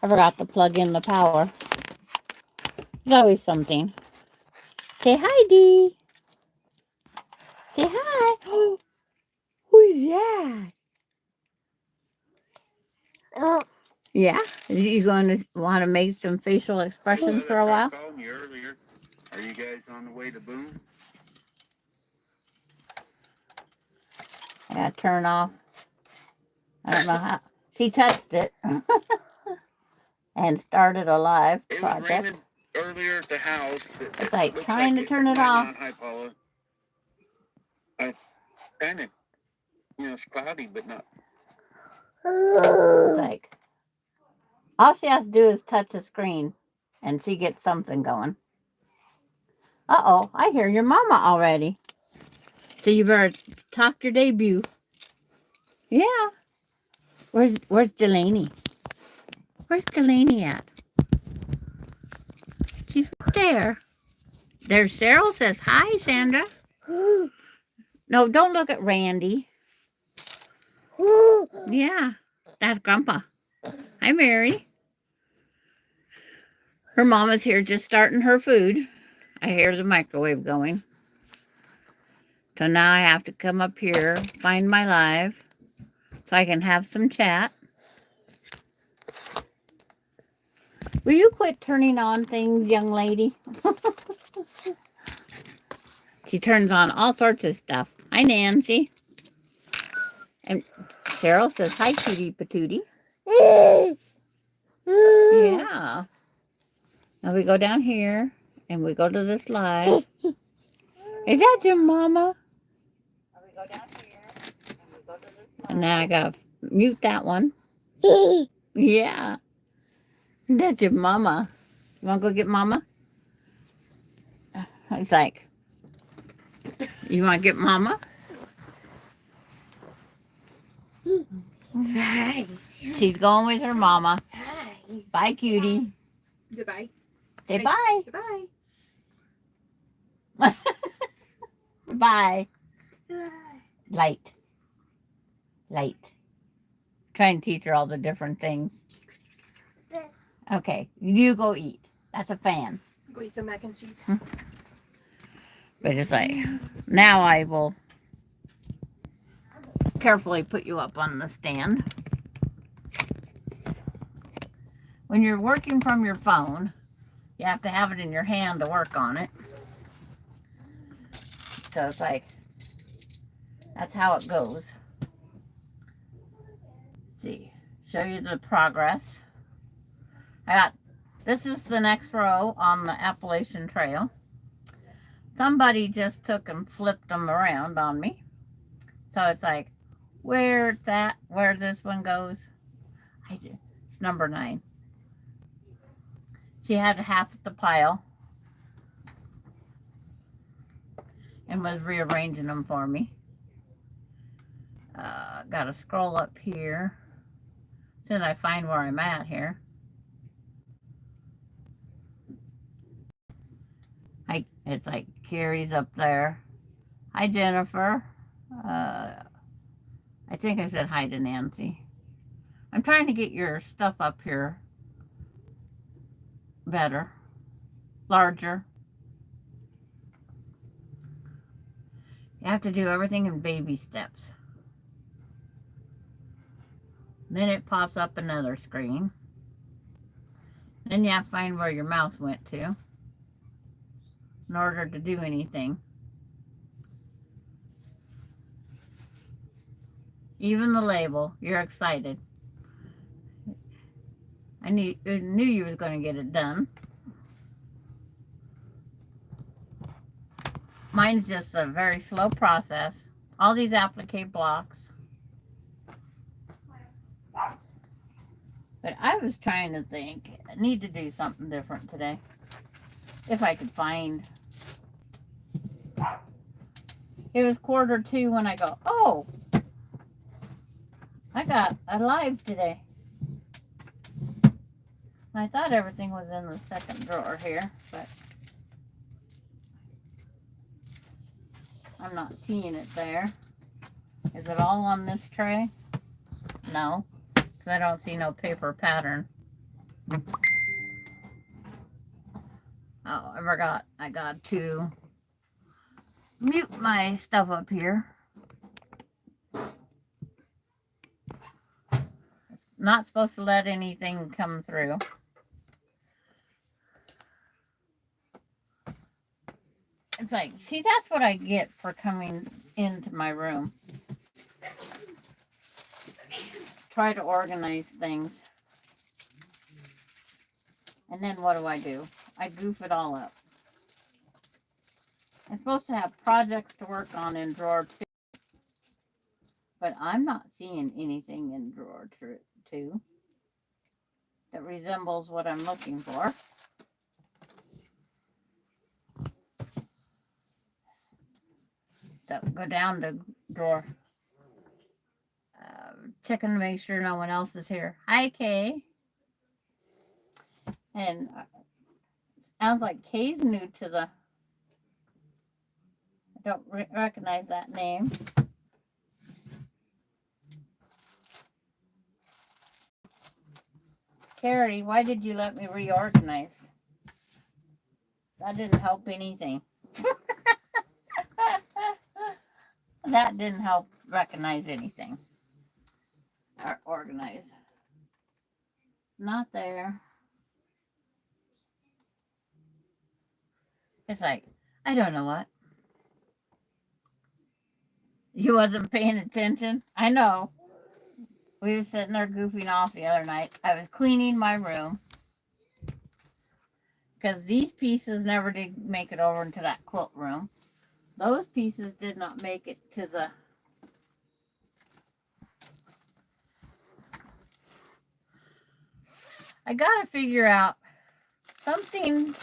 I forgot to plug in the power. There's always something. Say hi, Dee. Say hi. Who's that? Oh. Yeah? You going to want to make some facial expressions for a while? Called me earlier. Are you guys on the way to Boone? I got to turn off. I don't know how. She touched it and started a live project. It was raining earlier at the house. It's like trying to turn it off. Hi, Paula. Kind of, it's cloudy, but not. It's like all she has to do is touch the screen and she gets something going. Uh-oh, I hear your mama already. So you better talk your debut. Yeah. Where's Delaney? Where's Delaney at? She's right there. There's Cheryl says, hi, Sandra. No, don't look at Randy. Yeah, that's Grandpa. Hi, Mary. Her mama's here just starting her food. I hear the microwave going. So now I have to come up here, find my live, so I can have some chat. Will you quit turning on things, young lady? She turns on all sorts of stuff. Hi, Nancy. And Cheryl says, hi, cutie patootie. Yeah. Now we go down here and we go to this live. Is that your mama? Now we go down here and we go to this live. And now I gotta mute that one. Yeah. That's your mama. You wanna go get mama? It's like, you wanna get mama? Hi. She's going with her mama. Hi. Bye, cutie. Goodbye. Say bye. Goodbye. Bye. Light. Try and teach her all the different things. Okay, you go eat. That's a fan. Go eat some mac and cheese. But it's like, now I will carefully put you up on the stand. When you're working from your phone, you have to have it in your hand to work on it. So it's like, that's how it goes. Let's see, show you the progress. This is the next row on the Appalachian Trail. Somebody just took and flipped them around on me. So it's like, where it's at, where this one goes. It's number 9. She had half the pile and was rearranging them for me. Got to scroll up here as soon as I find where I'm at here. It's like Carrie's up there. Hi, Jennifer. I think I said hi to Nancy. I'm trying to get your stuff up here better, larger. You have to do everything in baby steps. Then it pops up another screen. Then you have to find where your mouse went to in order to do anything. Even the label, you're excited. I knew you was going to get it done. Mine's just a very slow process. All these applique blocks. But I was trying to think, I need to do something different today. If I could find. It was 1:45 when I go, oh, I got a live today. I thought everything was in the second drawer here, but I'm not seeing it there. Is it all on this tray? No, because I don't see no paper pattern. Oh, I forgot. I got to mute my stuff up here. Not supposed to let anything come through. It's like, see, that's what I get for coming into my room. Try to organize things. And then what do? I goof it all up. I'm supposed to have projects to work on in drawer 2. But I'm not seeing anything in drawer 2 that resembles what I'm looking for. So go down to drawer. Checking to make sure no one else is here. Hi, Kay. And sounds like Kay's new to the... I don't recognize that name. Carrie, why did you let me reorganize? That didn't help anything. That didn't help recognize anything. Or organize. Not there. It's like, I don't know what. You wasn't paying attention? I know. We were sitting there goofing off the other night. I was cleaning my room. Because these pieces never did make it over into that quilt room. Those pieces did not make it to the... I gotta figure out something.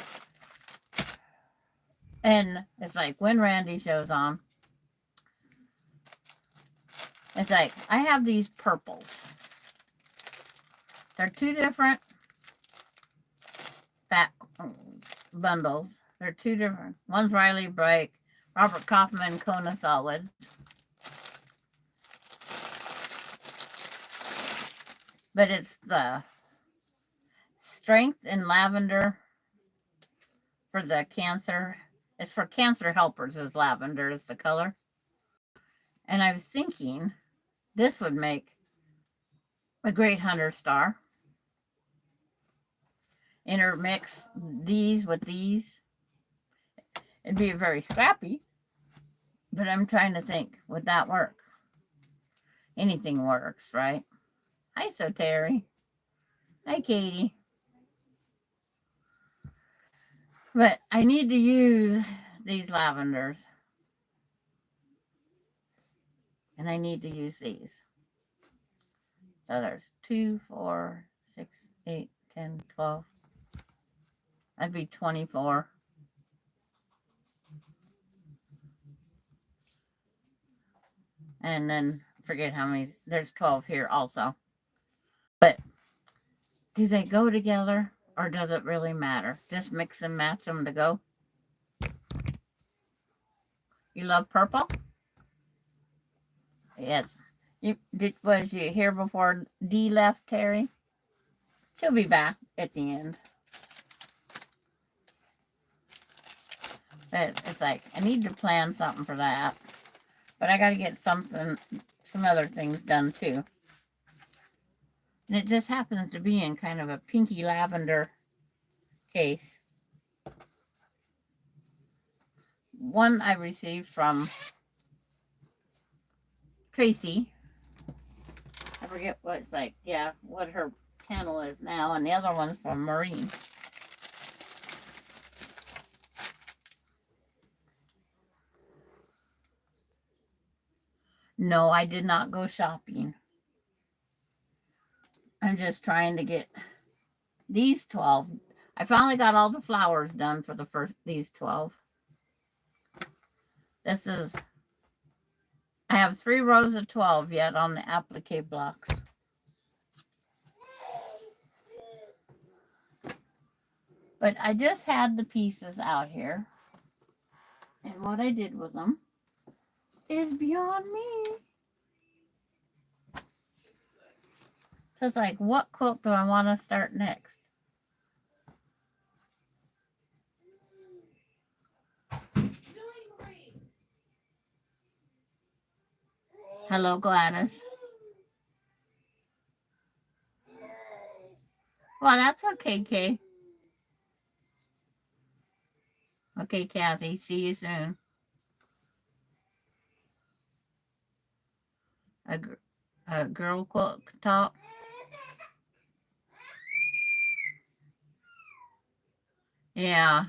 And it's like when Randy shows on, it's like I have these purples. They're 2 different fat bundles. They're 2 different. One's Riley Bright, Robert Kaufman, Kona Solid. But it's the Strength in Lavender for the cancer. It's for cancer helpers is lavender is the color. And I was thinking this would make a great hunter star. Intermix these with these. It'd be very scrappy. But I'm trying to think, would that work? Anything works, right? Hi, So Terry. Hi, Katie. But I need to use these lavenders. And I need to use these. So there's 2, 4, 6, 8, 10, 12. That'd be 24. And then forget how many. There's 12 here also. But do they go together or does it really matter? Just mix and match them to go. You love purple? Yes. Was you here before Dee left, Terry? She'll be back at the end. But it's like, I need to plan something for that. But I got to get some other things done too. And it just happens to be in kind of a pinky lavender case. One I received from Tracy. I forget what it's like. Yeah, what her channel is now. And the other one's from Maureen. No, I did not go shopping. I'm just trying to get these 12. I finally got all the flowers done for these 12. This is, I have 3 rows of 12 yet on the applique blocks. But I just had the pieces out here. And what I did with them is beyond me. So it's like, what quilt do I want to start next? Hello, Gladys. Well, that's okay, Kay. Okay, Kathy. See you soon. A girl quilt top. Yeah.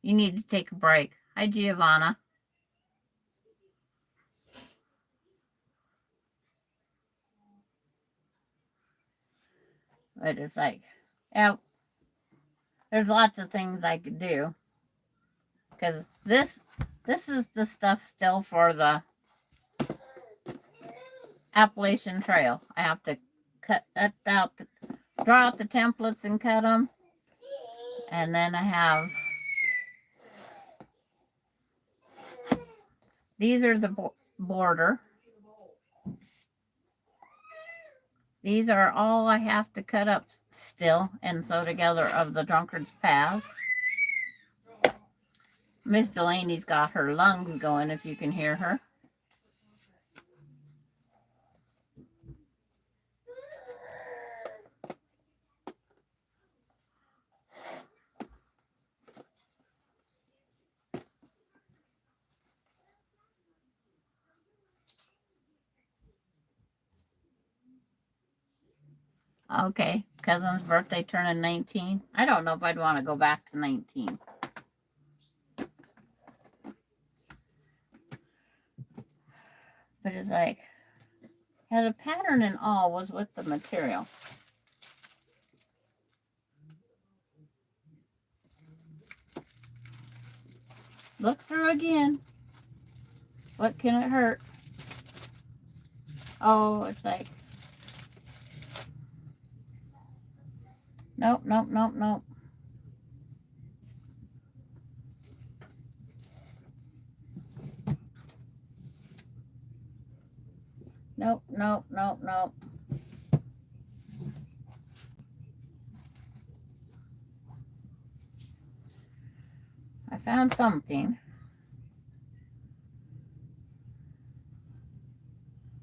You need to take a break. Hi, Giovanna. But it's like, yeah, there's lots of things I could do. Because this is the stuff still for the Appalachian Trail. I have to cut that out, draw out the templates and cut them. And then I have, these are the border. These are all I have to cut up still and sew together of the drunkard's path. Miss Delaney's got her lungs going, if you can hear her. Okay, cousin's birthday turning 19. I don't know if I'd want to go back to 19. But it's like, yeah, the pattern and all was with the material. Look through again. What can it hurt? Oh, it's like, nope, nope, nope, nope. Nope, nope, nope, nope. I found something.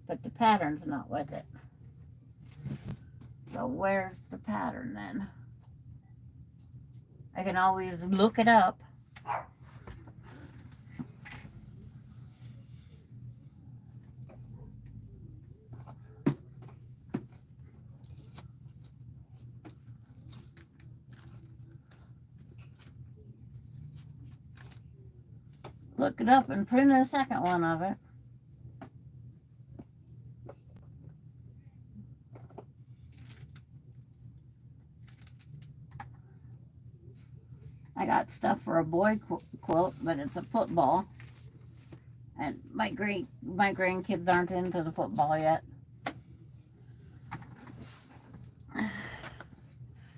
But the pattern's not with it. So where's the pattern then? I can always look it up. Look it up and print a second one of it. I got stuff for a boy quilt, but it's a football. And my grandkids aren't into the football yet.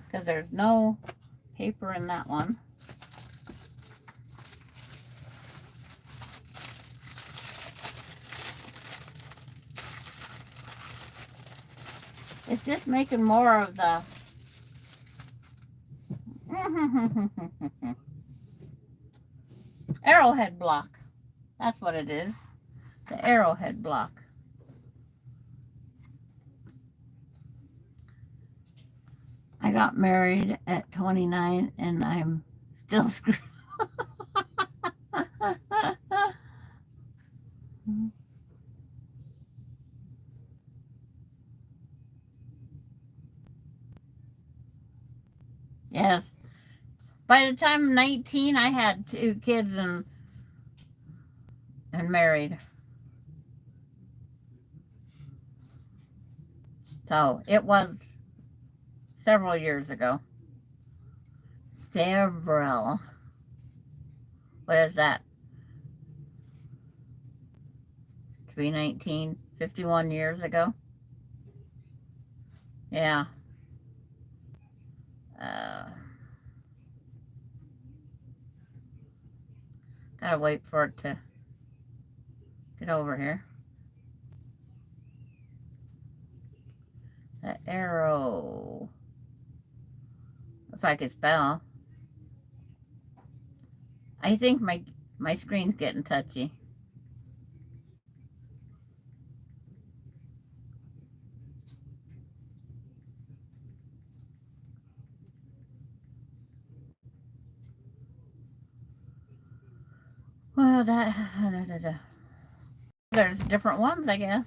Because there's no paper in that one. It's just making more of the arrowhead block. That's what it is. The arrowhead block. I got married at 29 and I'm still screwed. Yes. By the time I'm 19, I had 2 kids and married. So it was several years ago. Several. What is that? 319, 51 years ago. Yeah. Gotta wait for it to get over here. The arrow. If I could spell. I think my screen's getting touchy. Well, there's different ones, I guess.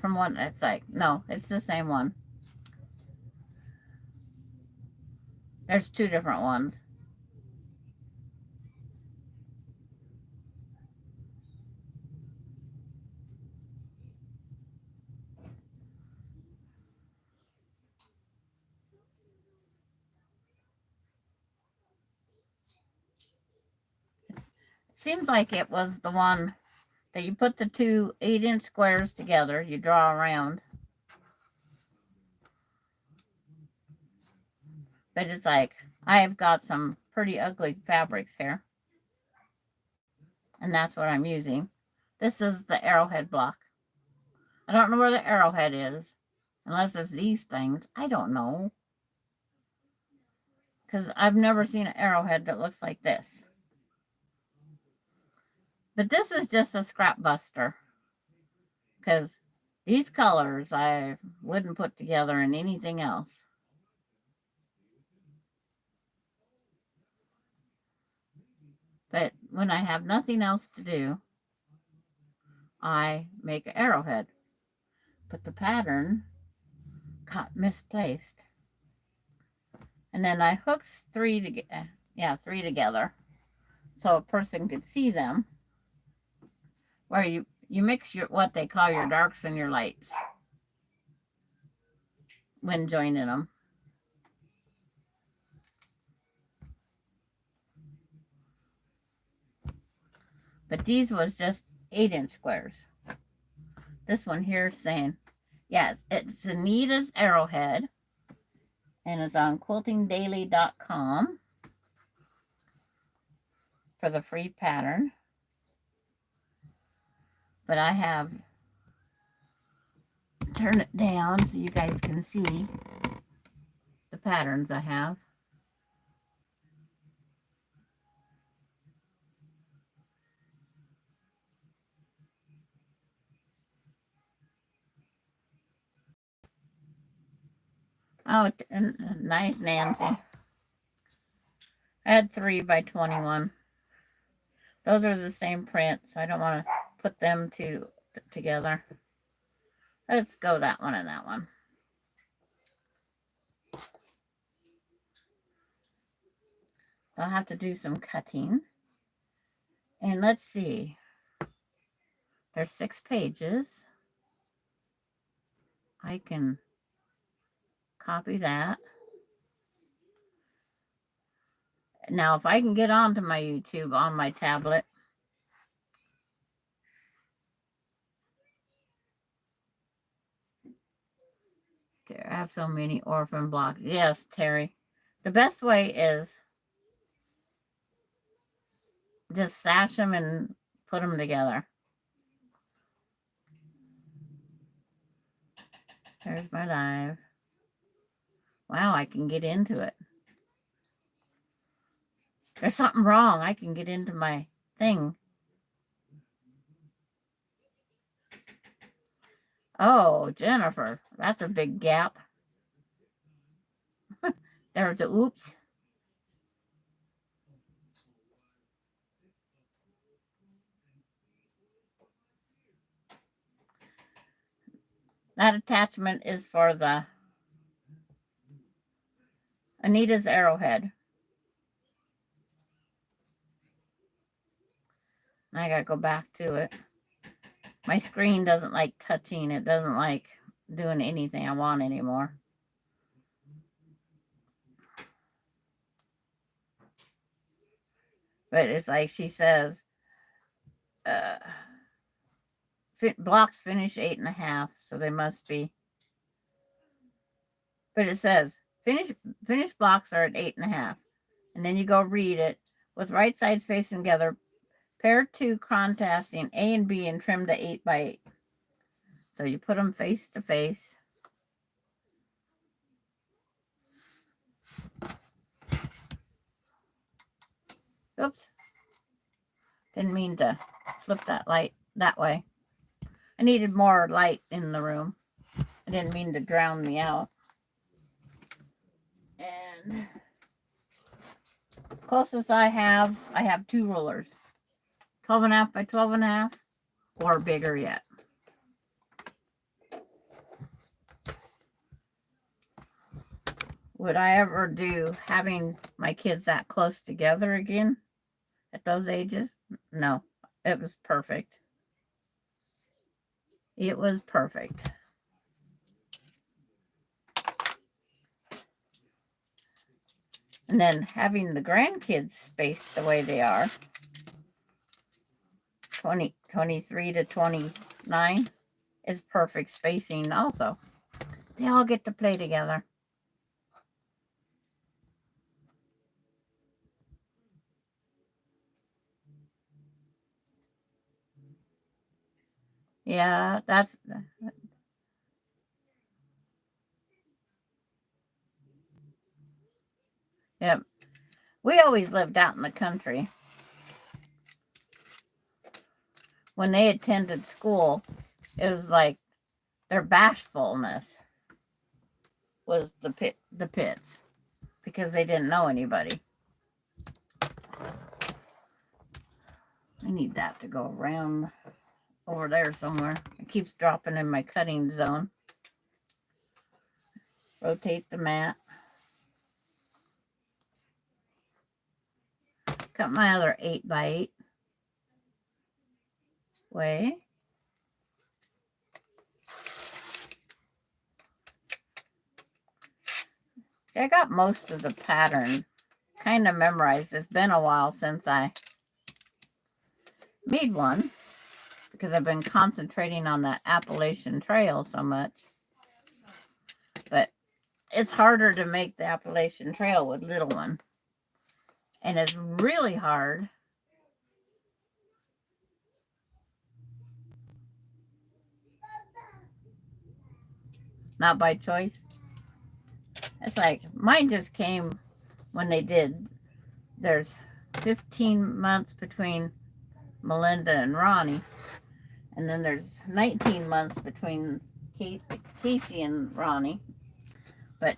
From one, it's like, no, it's the same one. There's two different ones. It seems like it was the one that you put the two 8-inch squares together, you draw around. But it's like, I've got some pretty ugly fabrics here. And that's what I'm using. This is the arrowhead block. I don't know where the arrowhead is. Unless it's these things. I don't know. Because I've never seen an arrowhead that looks like this. But this is just a scrap buster. Because these colors I wouldn't put together in anything else. But when I have nothing else to do, I make an arrowhead. But the pattern got misplaced. And then I hooked three together so a person could see them. Where you mix your what they call your darks and your lights when joining them. But these was just 8-inch squares. This one here is saying, yeah, it's Anita's arrowhead. And it's on quiltingdaily.com for the free pattern. But I have turned it down so you guys can see the patterns I have. Oh, nice, Nancy. I had 3 by 21. Those are the same print, so I don't want to put them together. Let's go that one and that one. I'll have to do some cutting. And let's see. There's 6 pages. I can copy that. Now, if I can get onto my YouTube on my tablet. There, I have so many orphan blocks. Yes, Terry. The best way is just sash them and put them together. There's my live. Wow, I can get into it. There's something wrong. I can get into my thing. Oh, Jennifer, that's a big gap. There's the oops. That attachment is for the Anita's arrowhead. I gotta go back to it. My screen doesn't like touching. It doesn't like doing anything I want anymore. But it's like she says, blocks finish 8.5, so they must be. But it says finished blocks are at 8.5, and then you go read it with right sides facing together. Pair 2 contrasting A and B and trim to 8 by 8. So you put them face to face. Oops. Didn't mean to flip that light that way. I needed more light in the room. I didn't mean to drown me out. And Closest I have 2 rulers. 12.5 by 12.5 or bigger yet. Would I ever do having my kids that close together again at those ages? No, it was perfect. It was perfect. And then having the grandkids spaced the way they are, 23 to 29, is perfect spacing also. They all get to play together. Yeah, that's... Yep. We always lived out in the country. When they attended school, it was like their bashfulness was the pits because they didn't know anybody. I need that to go around over there somewhere. It keeps dropping in my cutting zone. Rotate the mat. Cut my other 8 by 8 way. I got most of the pattern kind of memorized. It's been a while since I made one because I've been concentrating on that Appalachian Trail so much. But it's harder to make the Appalachian Trail with little one. And it's really hard not by choice. It's like mine just came when they did. There's 15 months between Melinda and Ronnie. And then there's 19 months between Casey and Ronnie. But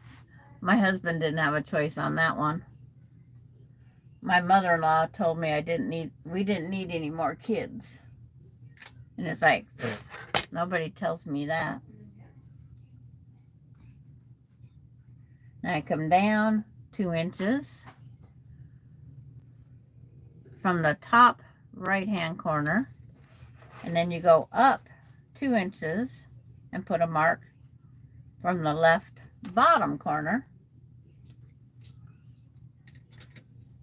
my husband didn't have a choice on that one. My mother-in-law told me we didn't need any more kids. And it's like, nobody tells me that. And I come down 2 inches from the top right-hand corner. And then you go up 2 inches and put a mark from the left bottom corner.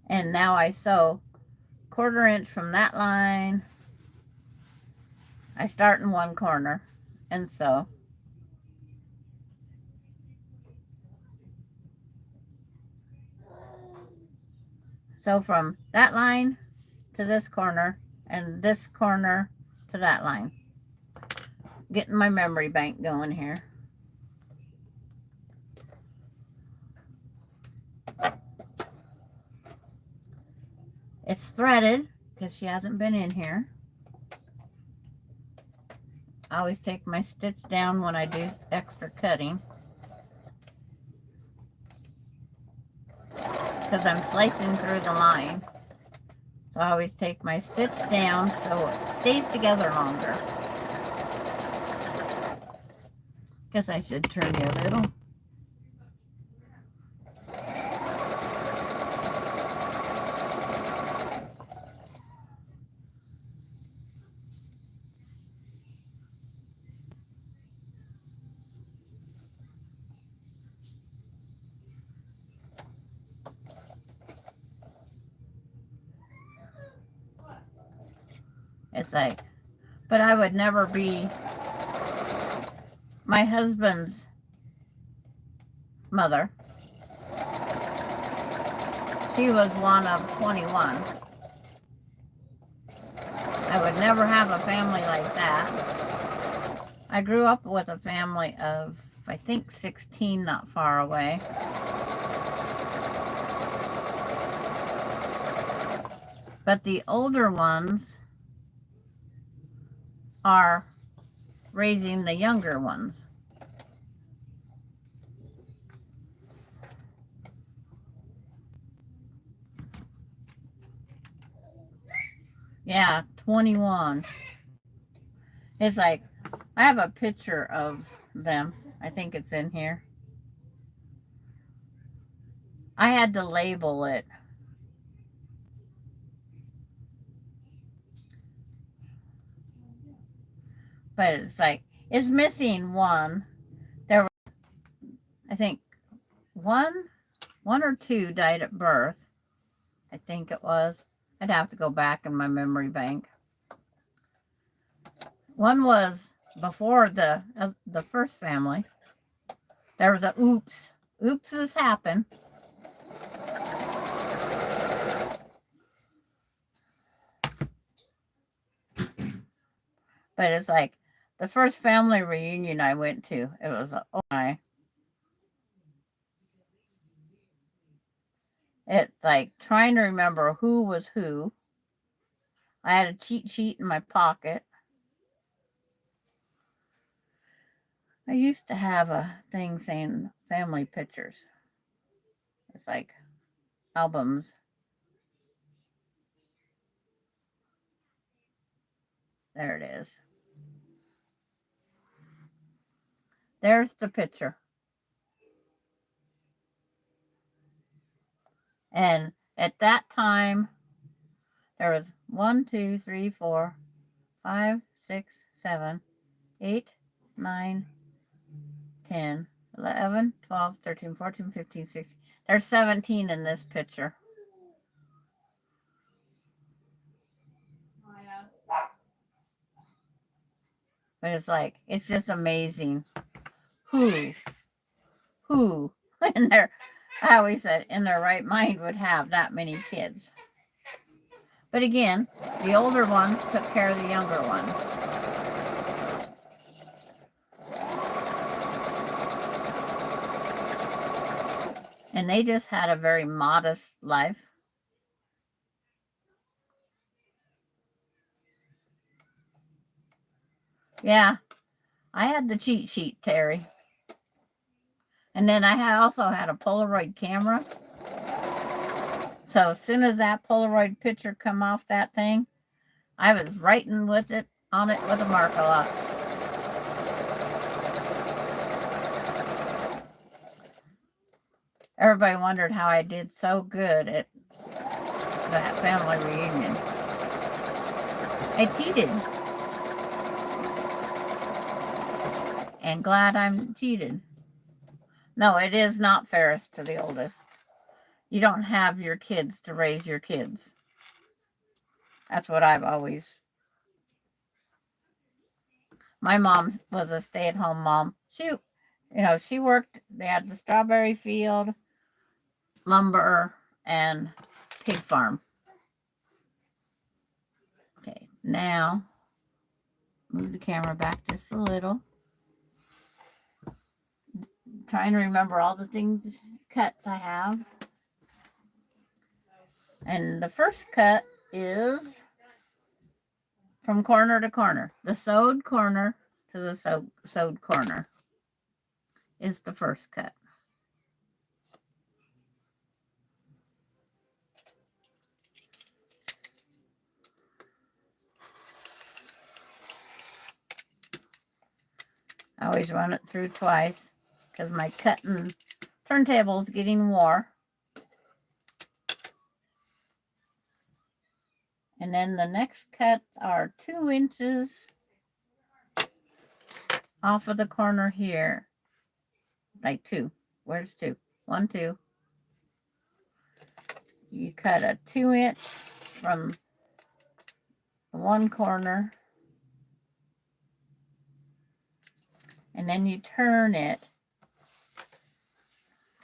And now I sew 1/4 inch from that line. I start in one corner and sew. So from that line to this corner and this corner to that line. Getting my memory bank going here. It's threaded because she hasn't been in here. I always take my stitch down when I do extra cutting because I'm slicing through the line. So I always take my stitch down so it stays together longer. Guess I should turn you a little. It's like, but I would never be my husband's mother. She was one of 21. I would never have a family like that. I grew up with a family of, I think, 16 not far away. But the older ones are raising the younger ones. Yeah, 21. It's like, I have a picture of them. I think it's in here. I had to label it. But it's like, it's missing one. There was, I think, one or two died at birth. I think it was. I'd have to go back in my memory bank. One was before the first family. There was a oops. Oopses happen. But it's like the first family reunion I went to. It was oh my. It's like trying to remember who was who. I had a cheat sheet in my pocket. I used to have a thing saying family pictures. It's like albums. There it is. There's the picture. And at that time, there was 1, 2, 3, 4, 5, 6, 7, 8, 9, 10, 11, 12, 13, 14, 15, 16. There's 17 in this picture. But it's like, it's just amazing who in their, I always said, in their right mind would have that many kids. But again, the older ones took care of the younger ones. And they just had a very modest life. Yeah, I had the cheat sheet, Terry. And then I also had a Polaroid camera. So as soon as that Polaroid picture come off that thing, I was writing with it on it with a marker lock. Everybody wondered how I did so good at that family reunion. I cheated. And glad I'm cheated. No, it is not fairest to the oldest. You don't have your kids to raise your kids. That's what I've always. My mom was a stay-at-home mom. She worked. They had the strawberry field, lumber, and pig farm. Okay, now move the camera back just a little. Trying to remember all the cuts I have. And the first cut is from corner to corner. The sewed corner to the sewed corner is the first cut. I always run it through twice because my cutting turntable is getting wore. And then the next cuts are 2 inches off of the corner here. Like 2. Where's 2? 1, 2. You cut a 2 inch from one corner. And then you turn it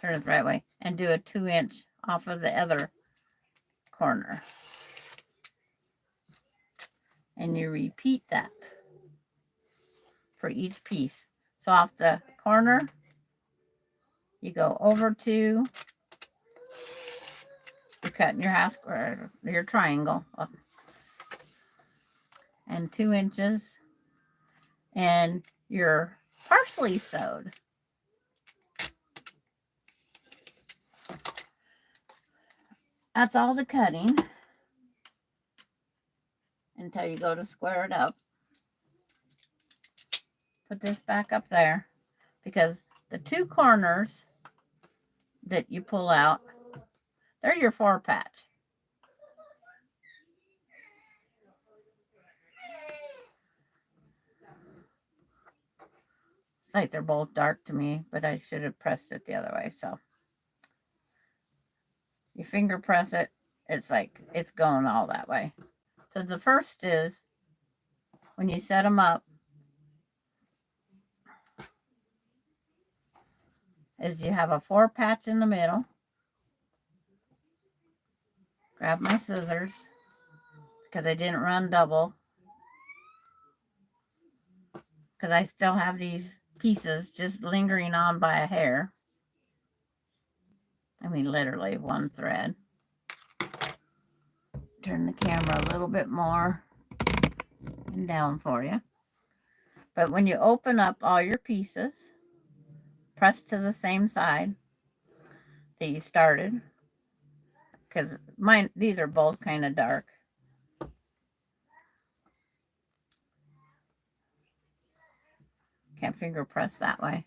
the right way and do a 2 inch off of the other corner. And you repeat that for each piece. So off the corner, you go over to, you're cutting your half square, your triangle, and 2 inches, and you're partially sewed. That's all the cutting. until you go to square it up. Put this back up there because the two corners that you pull out, they're your 4-patch. It's like they're both dark to me, but I should have pressed it the other way. So you finger press it, it's like it's going all that way. So the first is when you set them up, is you have a 4-patch in the middle. Grab my scissors because I didn't run double, because I still have these pieces just lingering on by a hair. I mean, literally one thread. Turn the camera a little bit more and down for you. But when you open up all your pieces, press to the same side that you started, because these are both kind of dark. Can't finger press that way.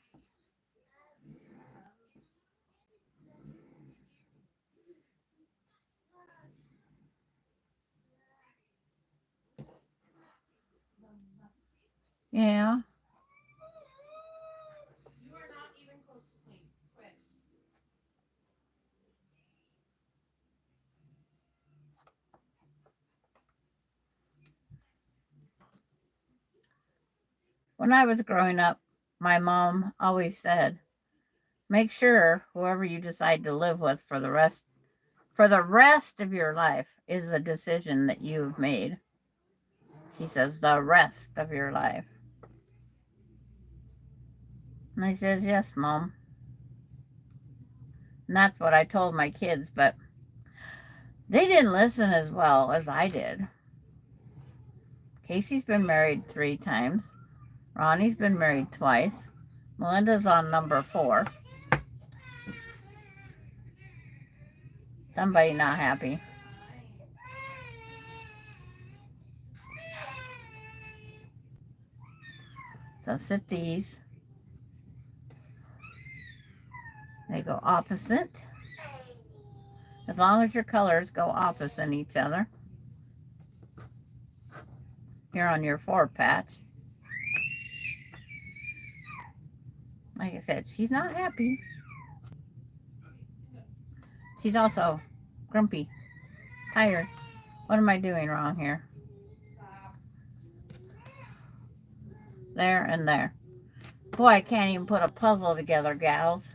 Yeah. You are not even close to clean. Quit. When I was growing up, my mom always said, make sure whoever you decide to live with for the rest of your life is a decision that you've made. She says, the rest of your life. And I says, yes, Mom. And that's what I told my kids, but they didn't listen as well as I did. Casey's been married 3 times. Ronnie's been married twice. Melinda's on number 4. Somebody not happy. So sit these. They go opposite. As long as your colors go opposite each other. Here on your 4-patch. Like I said, she's not happy. She's also grumpy, tired. What am I doing wrong here? There and there. Boy, I can't even put a puzzle together, gals.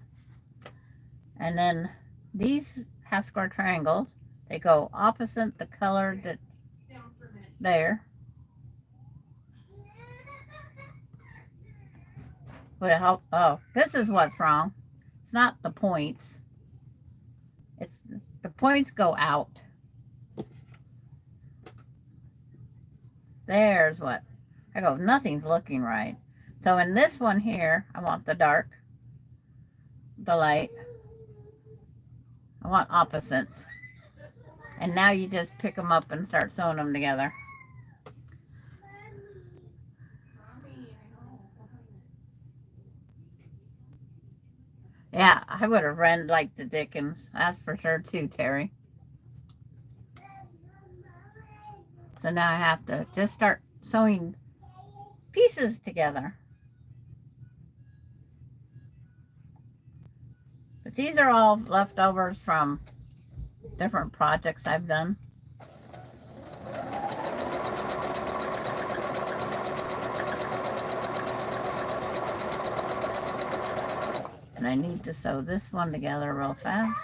And then these half square triangles, they go opposite the color that's there. Would it help? Oh, this is what's wrong. It's not the points. It's the points go out. There's what. I go, nothing's looking right. So in this one here, I want the dark, the light. I want opposites. And now you just pick them up and start sewing them together. Yeah, I would have run like the Dickens. That's for sure too, Terry. So now I have to just start sewing pieces together. But these are all leftovers from different projects I've done. And I need to sew this one together real fast.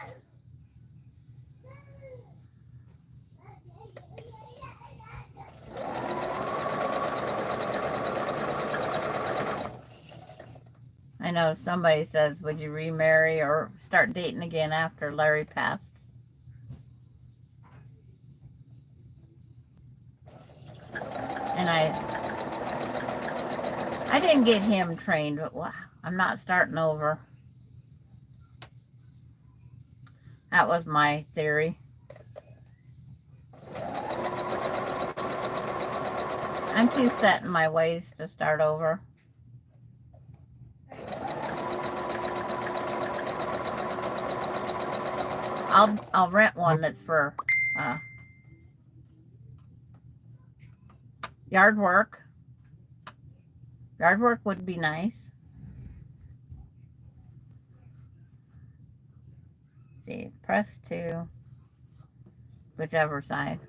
I know somebody says, would you remarry or start dating again after Larry passed? And I didn't get him trained, but wow, I'm not starting over. That was my theory. I'm too set in my ways to start over. I'll rent one that's for yard work. Yard work would be nice. Let's see, press to whichever side.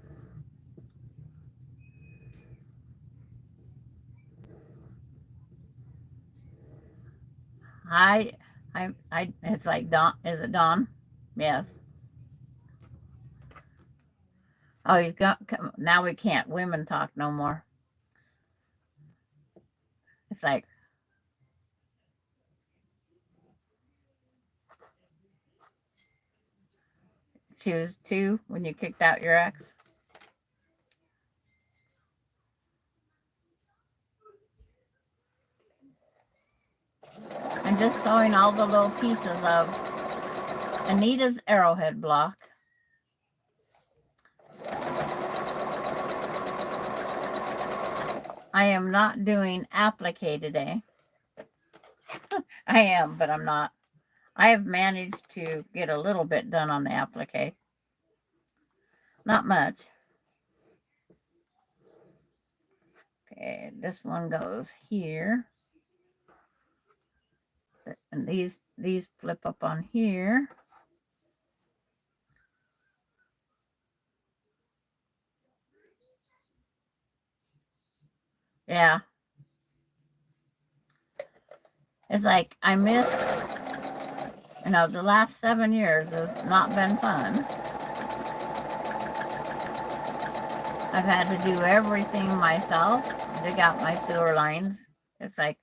It's like Dawn. Is it Dawn? Yes. Oh, he's got, now we can't women talk no more. It's like, she was 2 when you kicked out your ex. I'm just sewing all the little pieces of Anita's arrowhead block. I am not doing applique today. I am, but I'm not. I have managed to get a little bit done on the applique. Not much. Okay, this one goes here. And these flip up on here. Yeah. It's like I miss, the last 7 years have not been fun. I've had to do everything myself, dig out my sewer lines. It's like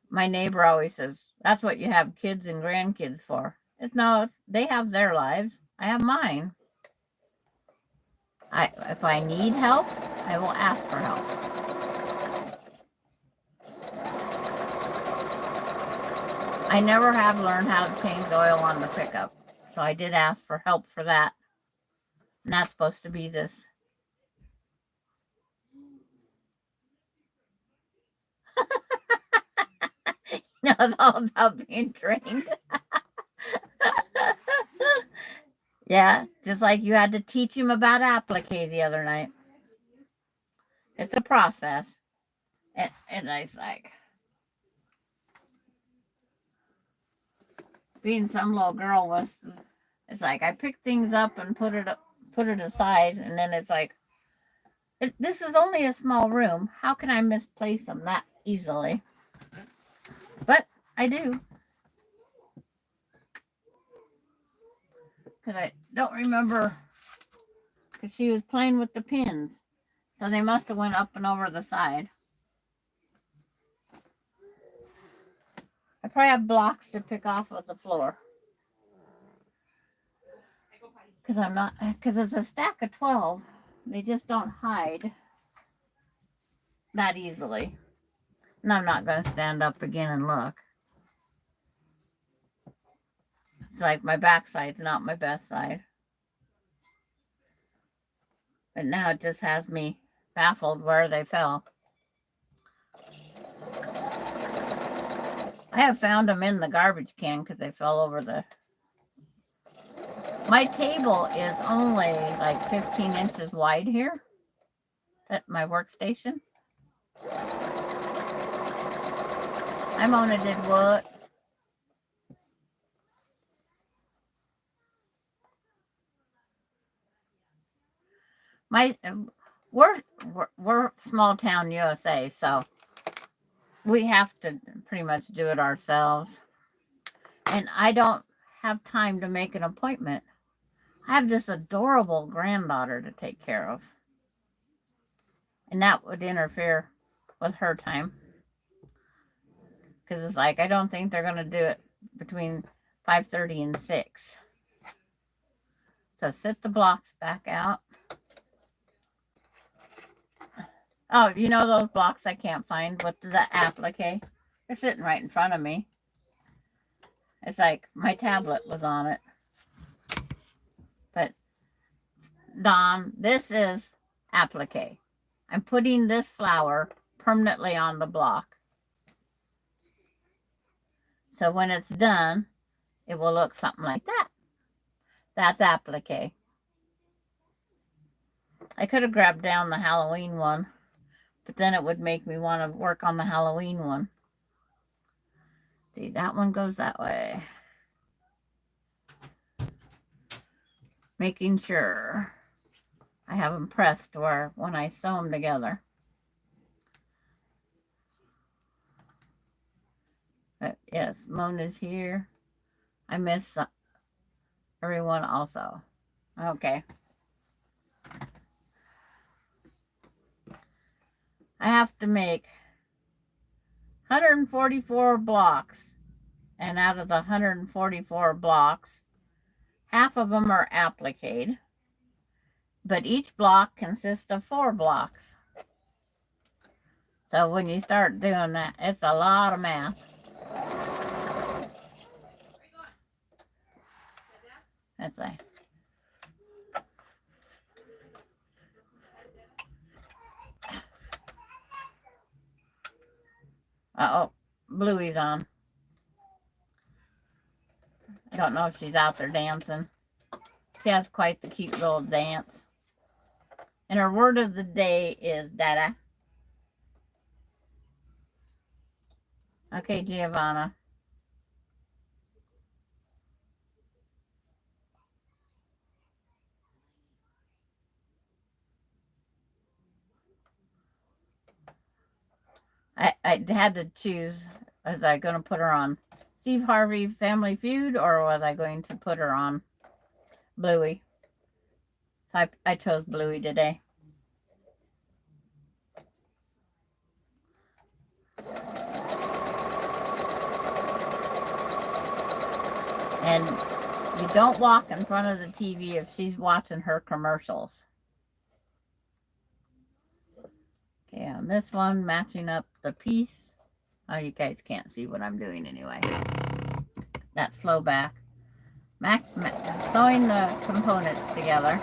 my neighbor always says, that's what you have kids and grandkids for. They have their lives. I have mine. If I need help, I will ask for help. I never have learned how to change oil on the pickup, so I did ask for help for that. And that's supposed to be this. It's all about being trained. Yeah, just like you had to teach him about applique the other night. It's a process. And I was like, being some little girl it's like I pick things up and put it aside, and then it's like, this is only a small room. How can I misplace them that easily? But I do. Because I don't remember, because she was playing with the pins. So they must have went up and over the side. I probably have blocks to pick off of the floor. Because it's a stack of 12. They just don't hide that easily. And I'm not going to stand up again and look. It's like my backside's not my best side. But now it just has me baffled where they fell. I have found them in the garbage can because they fell over My table is only like 15 inches wide here at my workstation. I Mona did what? We're small town USA, so we have to pretty much do it ourselves. And I don't have time to make an appointment. I have this adorable granddaughter to take care of. And that would interfere with her time. Because it's like, I don't think they're going to do it between 5:30 and 6. So set the blocks back out. Oh, you know those blocks I can't find with the applique? They're sitting right in front of me. It's like my tablet was on it. But, Dawn, this is applique. I'm putting this flower permanently on the block. So when it's done, it will look something like that. That's applique. I could have grabbed down the Halloween one, but then it would make me want to work on the Halloween one. See, that one goes that way. Making sure I have them pressed where when I sew them together. But yes, Mona's here. I miss everyone also. Okay. I have to make 144 blocks. And out of the 144 blocks, half of them are appliqued. But each block consists of 4 blocks. So when you start doing that, it's a lot of math. That's a uh-oh, Bluey's on. I don't know if she's out there dancing. She has quite the cute little dance. And her word of the day is Dada. Okay, Giovanna. I had to choose, was I going to put her on Steve Harvey Family Feud or was I going to put her on Bluey? So I chose Bluey today. And you don't walk in front of the TV if she's watching her commercials. Okay, on this one, matching up the piece. Oh, you guys can't see what I'm doing anyway. That slow back. Sewing the components together.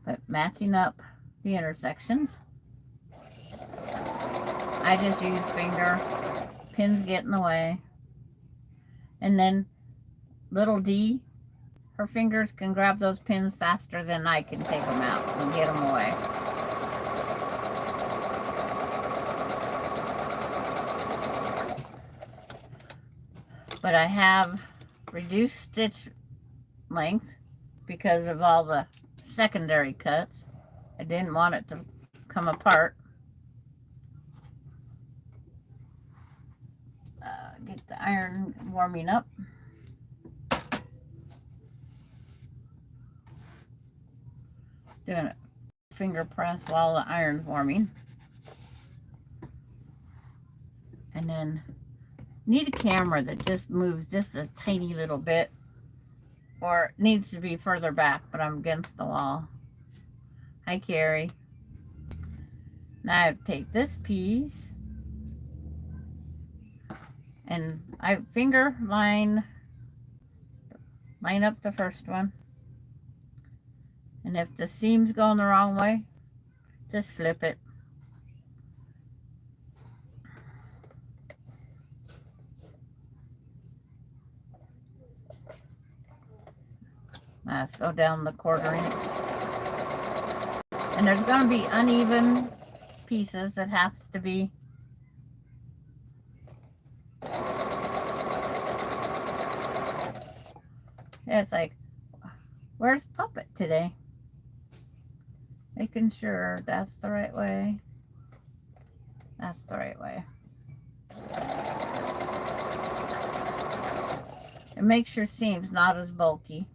But matching up the intersections. I just use finger. Pins get in the way. And then little D, her fingers can grab those pins faster than I can take them out and get them away. But I have reduced stitch length because of all the secondary cuts. I didn't want it to come apart. Get the iron warming up. Doing a finger press while the iron's warming. And then need a camera that just moves just a tiny little bit, or it needs to be further back, but I'm against the wall. Hi, Carrie. Now I take this piece and I finger line up the first one. And if the seam's going the wrong way, just flip it. Sew down the 1/4 inch. And there's going to be uneven pieces that have to be it's like, where's Puppet today? Making sure that's the right way. That's the right way. It makes your seams not as bulky.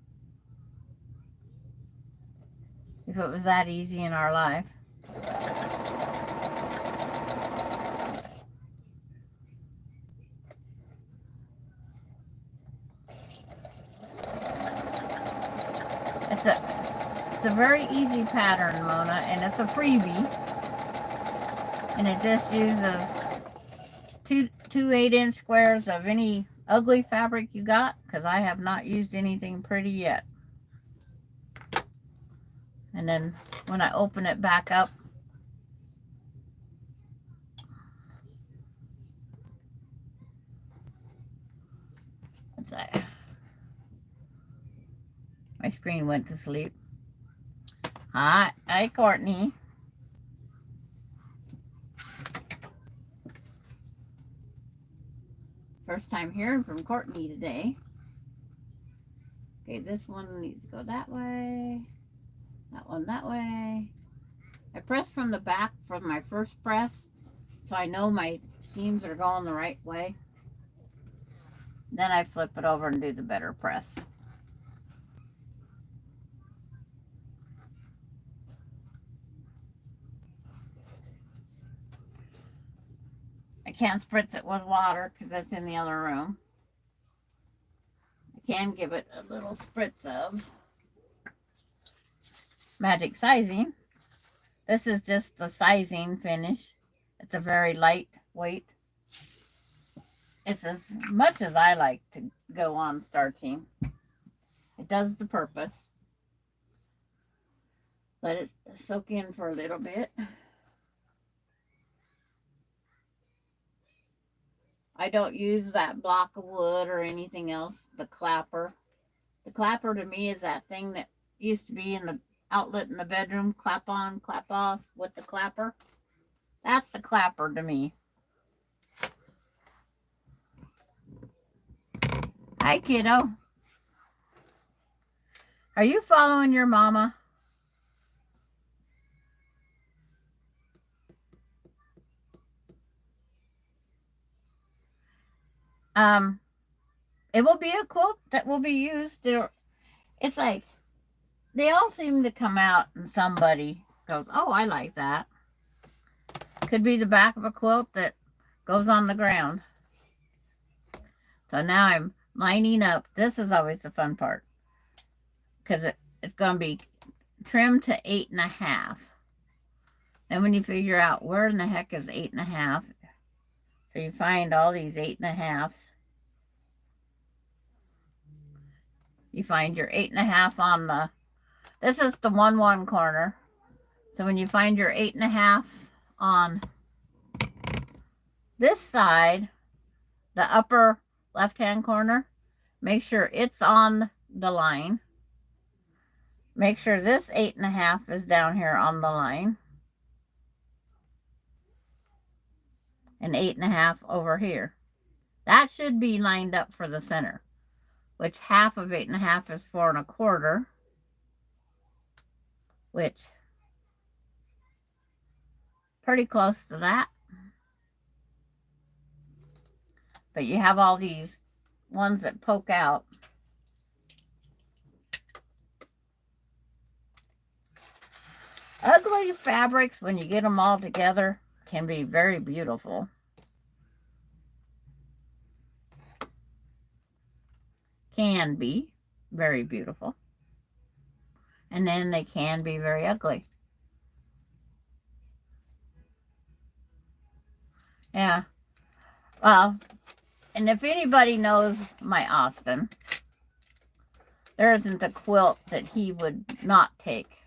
If it was that easy in our life. It's a very easy pattern, Mona, and it's a freebie. And it just uses two 8-inch squares of any ugly fabric you got, because I have not used anything pretty yet. And then when I open it back up, what's that? My screen went to sleep. Hi, Courtney. First time hearing from Courtney today. Okay, this one needs to go that way. That one that way. I press from the back from my first press, so I know my seams are going the right way. Then I flip it over and do the better press. I can't spritz it with water because that's in the other room. I can give it a little spritz of magic sizing. This is just the sizing finish. It's a very light weight. It's as much as I like to go on starching. It does the purpose. Let it soak in for a little bit. I don't use that block of wood or anything else, the clapper. The clapper to me is that thing that used to be in the outlet in the bedroom, clap on, clap off with the clapper. That's the clapper to me. Hi, kiddo. Are you following your mama? It will be a quilt that will be used. It's like they all seem to come out and somebody goes, oh, I like that. Could be the back of a quilt that goes on the ground. So now I'm lining up. This is always the fun part because it's going to be trimmed to 8.5. And when you figure out where in the heck is 8.5, so you find all these 8.5s. You find your 8.5 on the, this is the 1 corner. So when you find your 8.5 on this side, the upper left-hand corner, make sure it's on the line. Make sure this 8.5 is down here on the line. And 8.5 over here. That should be lined up for the center, which half of 8.5 is 4.25, which pretty close to that. But you have all these ones that poke out. Ugly fabrics, when you get them all together, can be very beautiful. Can be very beautiful. And then they can be very ugly. Yeah. Well, and if anybody knows my Austin, there isn't a quilt that he would not take.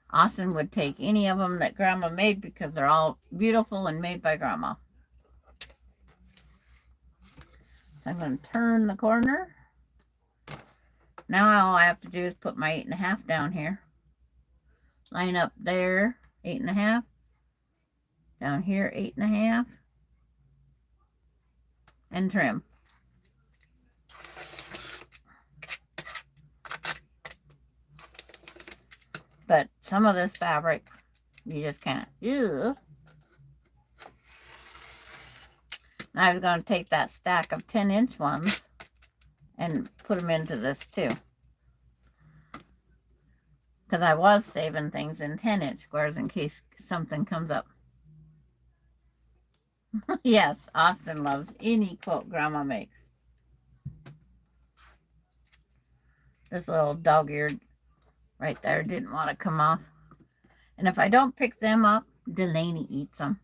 Austin would take any of them that Grandma made because they're all beautiful and made by Grandma. I'm going to turn the corner. Now all I have to do is put my 8.5 down here. Line up there, 8.5. Down here, 8.5. And trim. But some of this fabric, you just kind of, ew. Now I was going to take that stack of 10-inch ones and put them into this too. Because I was saving things in 10-inch squares in case something comes up. Yes, Austin loves any quilt Grandma makes. This little dog-eared right there didn't want to come off. And if I don't pick them up, Delaney eats them.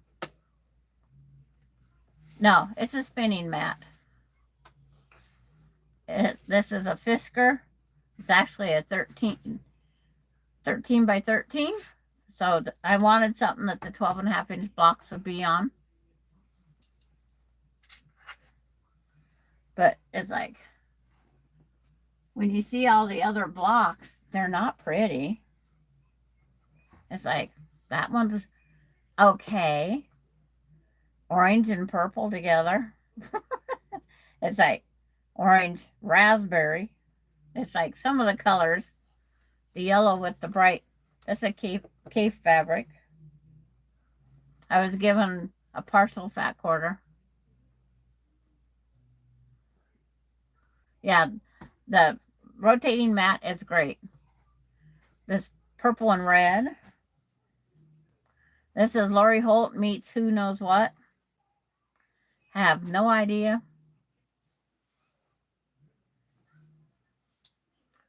No, it's a spinning mat. This is a Fisker It's actually a 13 by 13. So I wanted something that the 12.5-inch blocks would be on. But it's like, when you see all the other blocks, they're not pretty. It's like, that one's okay. Orange and purple together. It's like orange raspberry. It's like some of the colors. The yellow with the bright, that's a cape fabric. I was given a partial fat quarter. Yeah, the rotating mat is great. This purple and red. This is Lori Holt meets who knows what. Have no idea.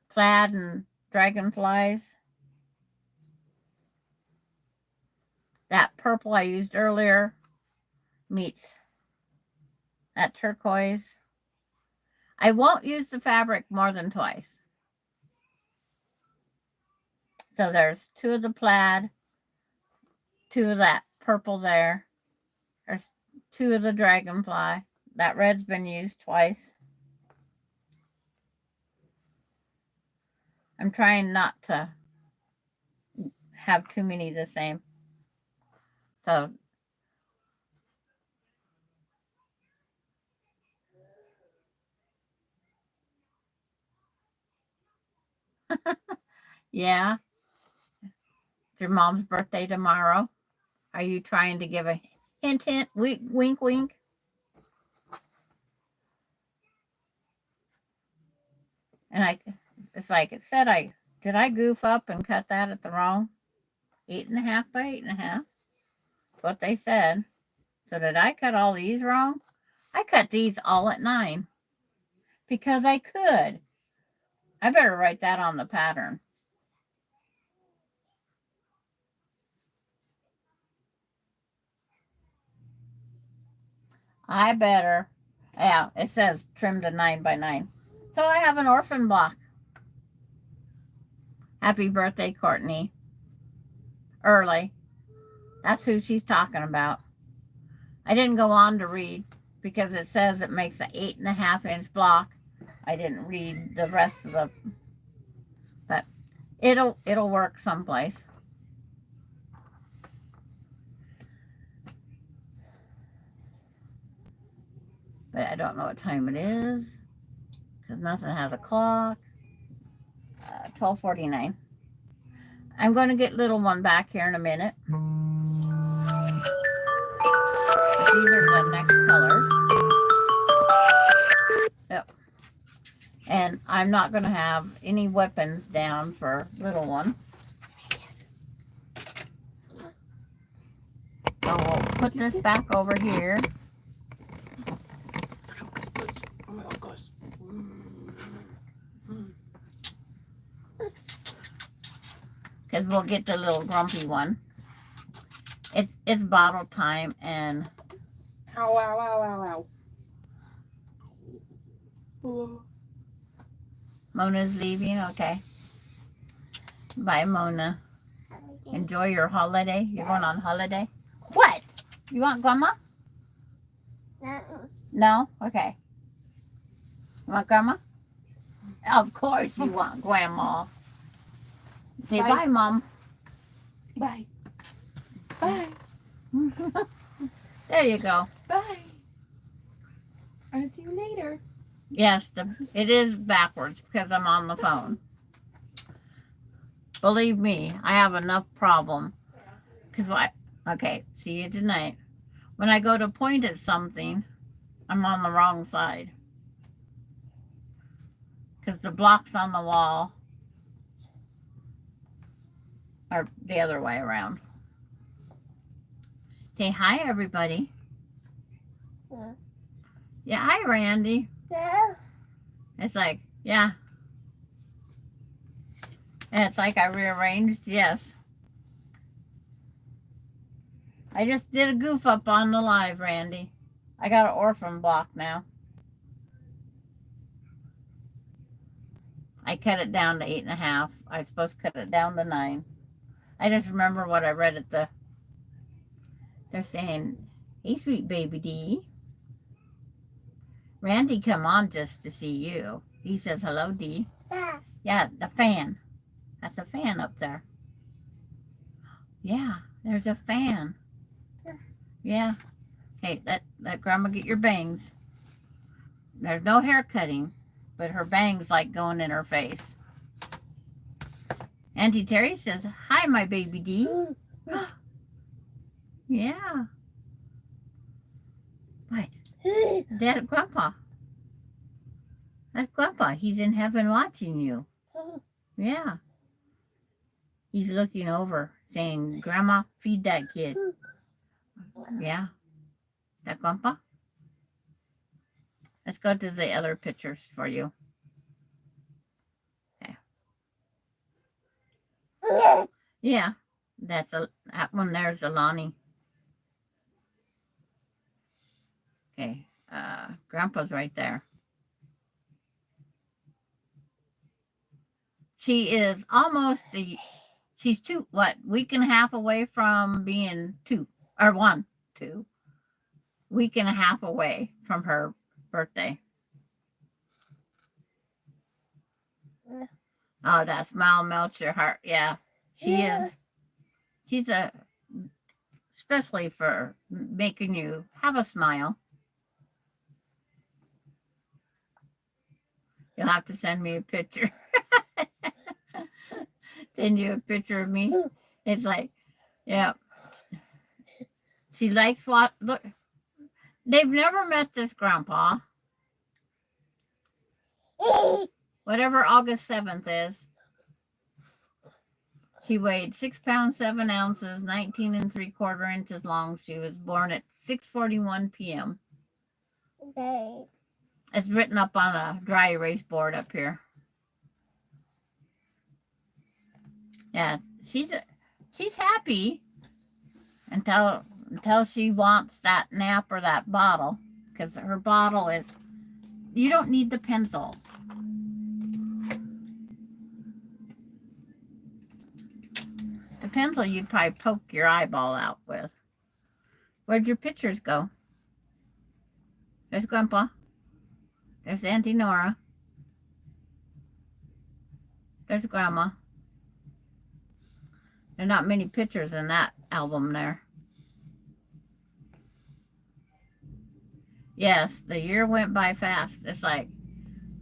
Plaid and dragonflies. That purple I used earlier meets that turquoise. I won't use the fabric more than twice. So there's 2 of the plaid, 2 of that purple there. There's 2 of the dragonfly. That red's been used twice. I'm trying not to have too many the same. So yeah, it's your mom's birthday tomorrow. Are you trying to give a hint, hint, wink, wink, wink? And it's like it said, did I goof up and cut that at the wrong 8.5 by 8.5? What they said. So did I cut all these wrong? I cut these all at 9 because I could. I better write that on the pattern. I better. Yeah, it says trimmed to 9 by 9. So I have an orphan block. Happy birthday, Courtney. Early. That's who she's talking about. I didn't go on to read because it says it makes an 8.5-inch block. I didn't read the rest of the, but it'll work someplace. But I don't know what time it is because nothing has a clock. 12:49. I'm going to get little one back here in a minute. But these are the next colors. Yep. And I'm not going to have any weapons down for little one. So we'll put this back over here. Because we'll get the little grumpy one. It's bottle time and... Ow, ow, ow, ow, ow. Mona's leaving, okay. Bye, Mona. Enjoy your holiday. You're going on holiday? What? You want grandma? No? Okay. You want grandma? Of course you want grandma. Say bye, Mom. Bye. Bye. There you go. Bye. I'll see you later. Yes, it is backwards because I'm on the phone. Believe me, I have enough problem. Because okay, see you tonight. When I go to point at something, I'm on the wrong side. Because the blocks on the wall are the other way around. Say hi, everybody. Yeah, hi, Randy. It's like, yeah. And it's like I rearranged, yes. I just did a goof up on the live, Randy. I got an orphan block now. I cut it down to 8.5. I was supposed to cut it down to 9. I just remember what I read at the. They're saying, "Hey, sweet baby D, Randy come on just to see you." He says, "Hello, D." Yeah, the fan. That's a fan up there. Yeah, there's a fan. Yeah. Hey, let Grandma get your bangs. There's no hair cutting, but her bangs like going in her face. Auntie Terry says, "Hi, my baby D." Yeah. What? Dad, Grandpa. That's Grandpa. He's in heaven watching you. Yeah. He's looking over, saying, "Grandma, feed that kid." Yeah. That Grandpa? Let's go to the other pictures for you. Okay. Yeah. That one there's Alani. Okay. Grandpa's right there. She is almost she's week and a half away from being 2 or 2 week and a half away from her birthday. Oh, that smile melts your heart. Yeah, she is. She's especially for making you have a smile. You'll have to send me a picture. Send you a picture of me. It's like, yeah. She likes what, look, they've never met this Grandpa. Whatever August 7th is. She weighed 6 pounds 7 ounces, 19 3/4 inches long. She was born at 6:41 p.m. Okay. It's written up on a dry erase board up here. Yeah, she's happy until she wants that nap or that bottle, because her bottle is. You don't need the pencil. The pencil you'd probably poke your eyeball out with. Where'd your pictures go? There's Grandpa. There's Auntie Nora. There's Grandma. There are not many pictures in that album there. Yes, the year went by fast. It's like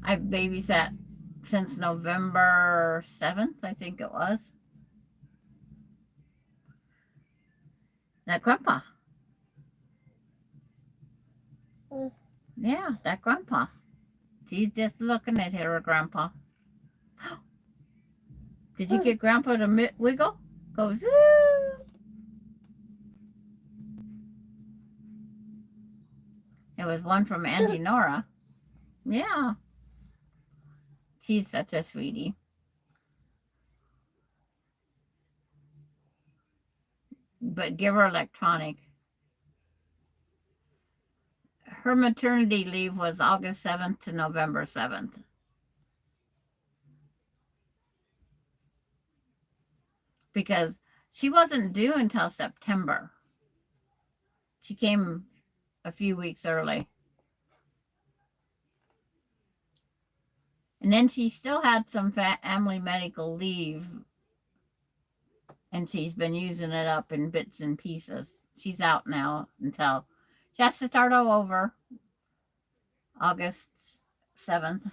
I've babysat since November 7th, I think it was. That Grandpa. Yeah, that Grandpa. She's just looking at her Grandpa. Did you get Grandpa to wiggle? Goes, ooh. It was one from Auntie Nora. Yeah. She's such a sweetie. But give her electronic. Her maternity leave was August 7th to November 7th. Because she wasn't due until September. She came a few weeks early. And then she still had some family medical leave. And she's been using it up in bits and pieces. She's out now until she has to start all over August 7th.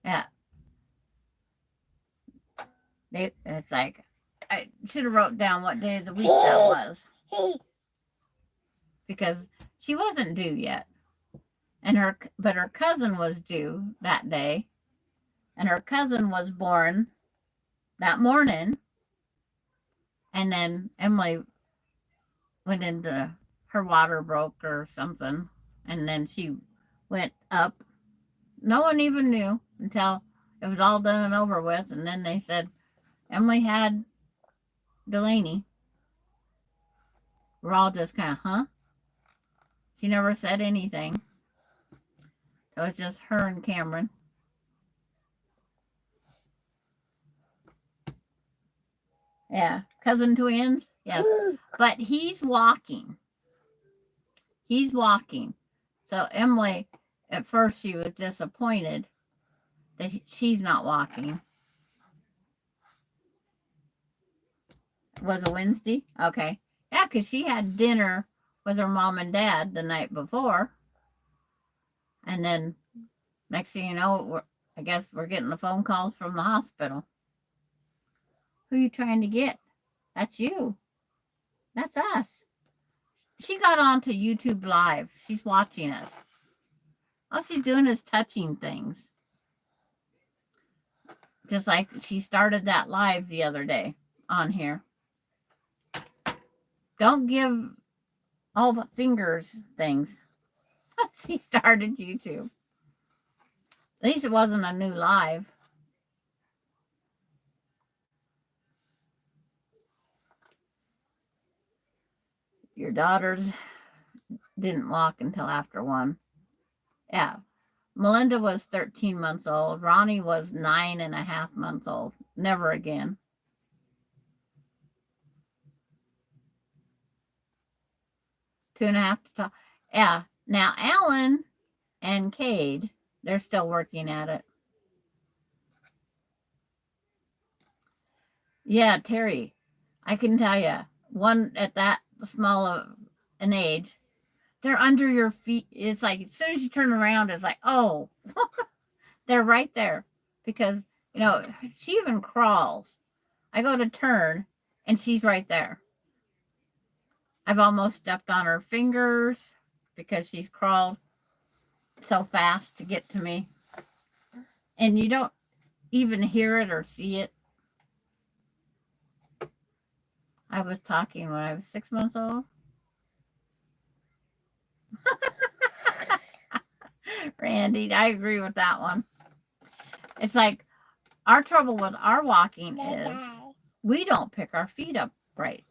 Yeah. It's like, I should have wrote down what day of the week that was. Because she wasn't due yet. But her cousin was due that day. And her cousin was born that morning. And then Emily went into, her water broke or something. And then she went up. No one even knew until it was all done and over with. And then they said, Emily had Delaney. We're all just kind of, huh? She never said anything. It was just her and Cameron. Yeah, cousin twins. Yes, but he's walking. He's walking. So Emily, at first, she was disappointed that she's not walking. Was it Wednesday? Okay. Yeah, because she had dinner with her mom and dad the night before. And then next thing you know, I guess we're getting the phone calls from the hospital. Who are you trying to get? That's you. That's us. She got onto YouTube Live. She's watching us. All she's doing is touching things. Just like she started that live the other day on here. Don't give all the fingers things. She started YouTube. At least it wasn't a new live. Your daughters didn't walk until after 1. Yeah. Melinda was 13 months old. Ronnie was 9.5 months old. Never again. Two and a half to talk. Yeah. Now, Alan and Cade, they're still working at it. Yeah, Terry, I can tell you, one at that small of an age, they're under your feet. It's like as soon as you turn around, it's like, oh, they're right there. Because, you know, she even crawls. I go to turn, and she's right there. I've almost stepped on her fingers because she's crawled so fast to get to me. And you don't even hear it or see it. I was talking when I was 6 months old. Randy, I agree with that one. It's like our trouble with our walking is we don't pick our feet up right.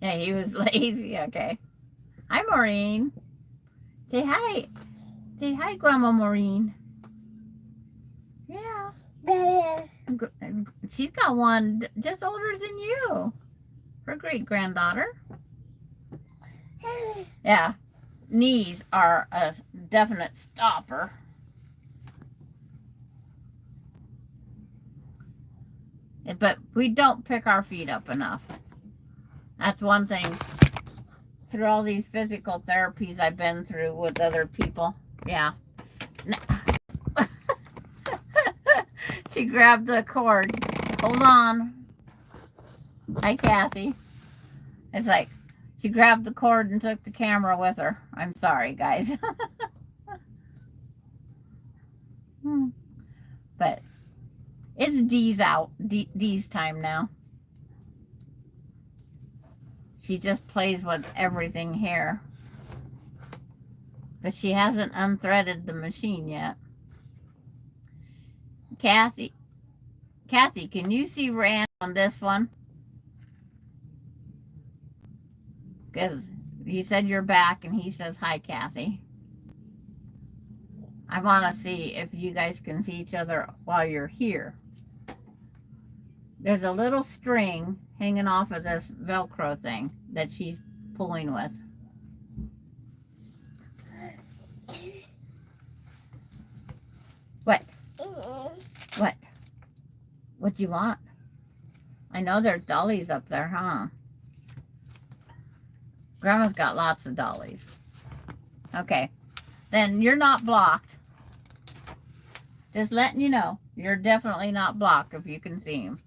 Yeah, he was lazy. Okay. Hi, Maureen. Say hi. Say hi, Grandma Maureen. Yeah. She's got one just older than you. Her great-granddaughter. Yeah. Knees are a definite stopper. But we don't pick our feet up enough. That's one thing. Through all these physical therapies I've been through with other people. Yeah. She grabbed the cord. Hold on. Hi, Kathy. It's like she grabbed the cord and took the camera with her. I'm sorry, guys. But it's Dee's time now. She just plays with everything here. But she hasn't unthreaded the machine yet. Kathy, can you see Rand on this one? Because you said you're back and he says, hi, Kathy. I want to see if you guys can see each other while you're here. There's a little string hanging off of this Velcro thing that she's pulling with. What? What? What do you want? I know there's dollies up there, huh? Grandma's got lots of dollies. Okay. Then you're not blocked. Just letting you know. You're definitely not blocked if you can see him.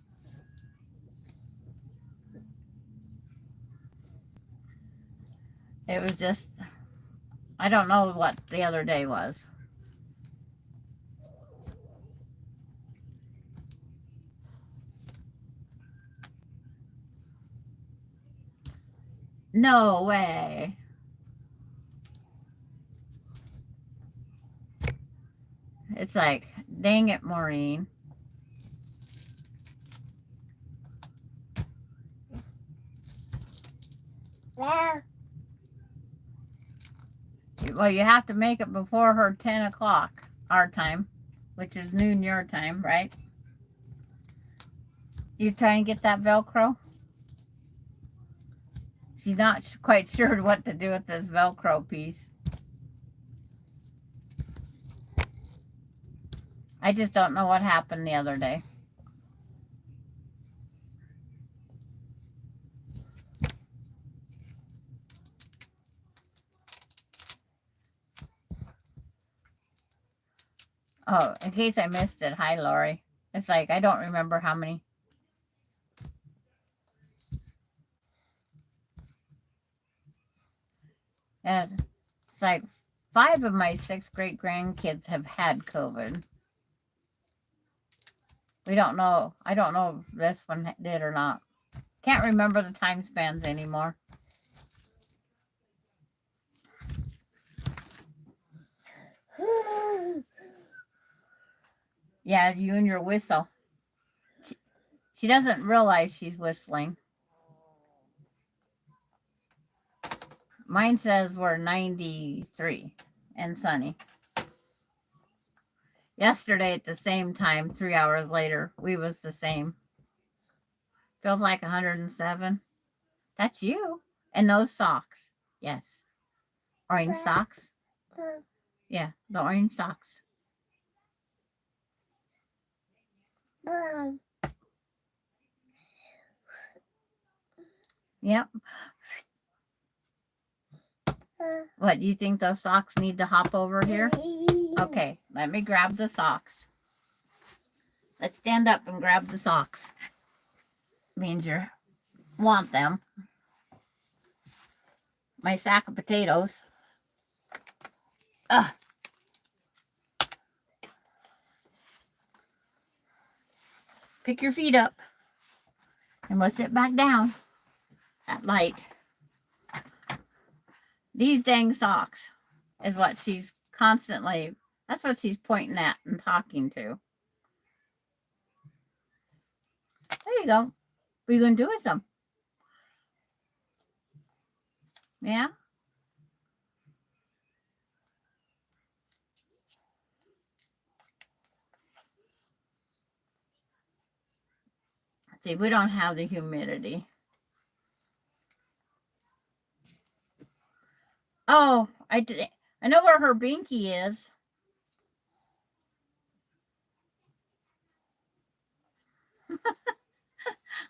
It was just, I don't know what the other day was. No way. It's like, dang it, Maureen. Yeah. Well, you have to make it before her 10 o'clock, our time, which is noon your time, right? You trying to get that Velcro? She's not quite sure what to do with this Velcro piece. I just don't know what happened the other day. Oh, in case I missed it, hi, Lori. It's like, I don't remember how many. And it's like 5 of my 6 great grandkids have had COVID. We don't know. I don't know if this one did or not. Can't remember the time spans anymore. Yeah, you and your whistle. She doesn't realize she's whistling. Mine says we're 93 and sunny. Yesterday at the same time, 3 hours later, we was the same. Feels like 107. That's you. And those socks. Yes. Orange socks. Yeah, the orange socks. Yep. What, do you think those socks need to hop over here? Okay, let me grab the socks. Let's stand up and grab the socks. Means you want them. My sack of potatoes. Ugh. Pick your feet up. And we'll sit back down. That light. These dang socks is what she's constantly, that's what she's pointing at and talking to. There you go. What are you going to do with them? Yeah? See, we don't have the humidity. Oh, I know where her binky is.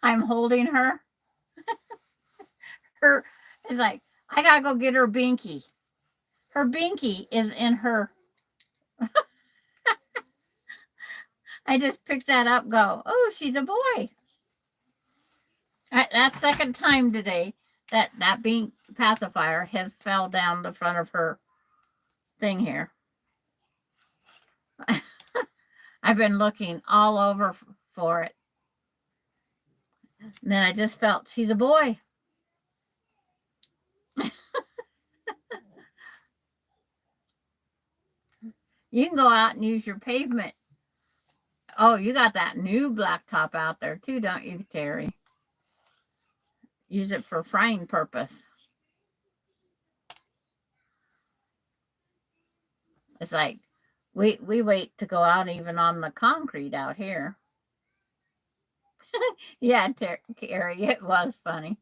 I'm holding her. Her is like, I gotta go get her binky. Her binky is in her. I just picked that up, go, oh, she's a boy. That's second time today that bink pacifier has fell down the front of her thing here. I've been looking all over for it. And then I just felt she's a boy. You can go out and use your pavement. Oh, you got that new blacktop out there too, don't you, Terry? Use it for frying purpose. It's like we wait to go out even on the concrete out here. Yeah, Terry, it was funny.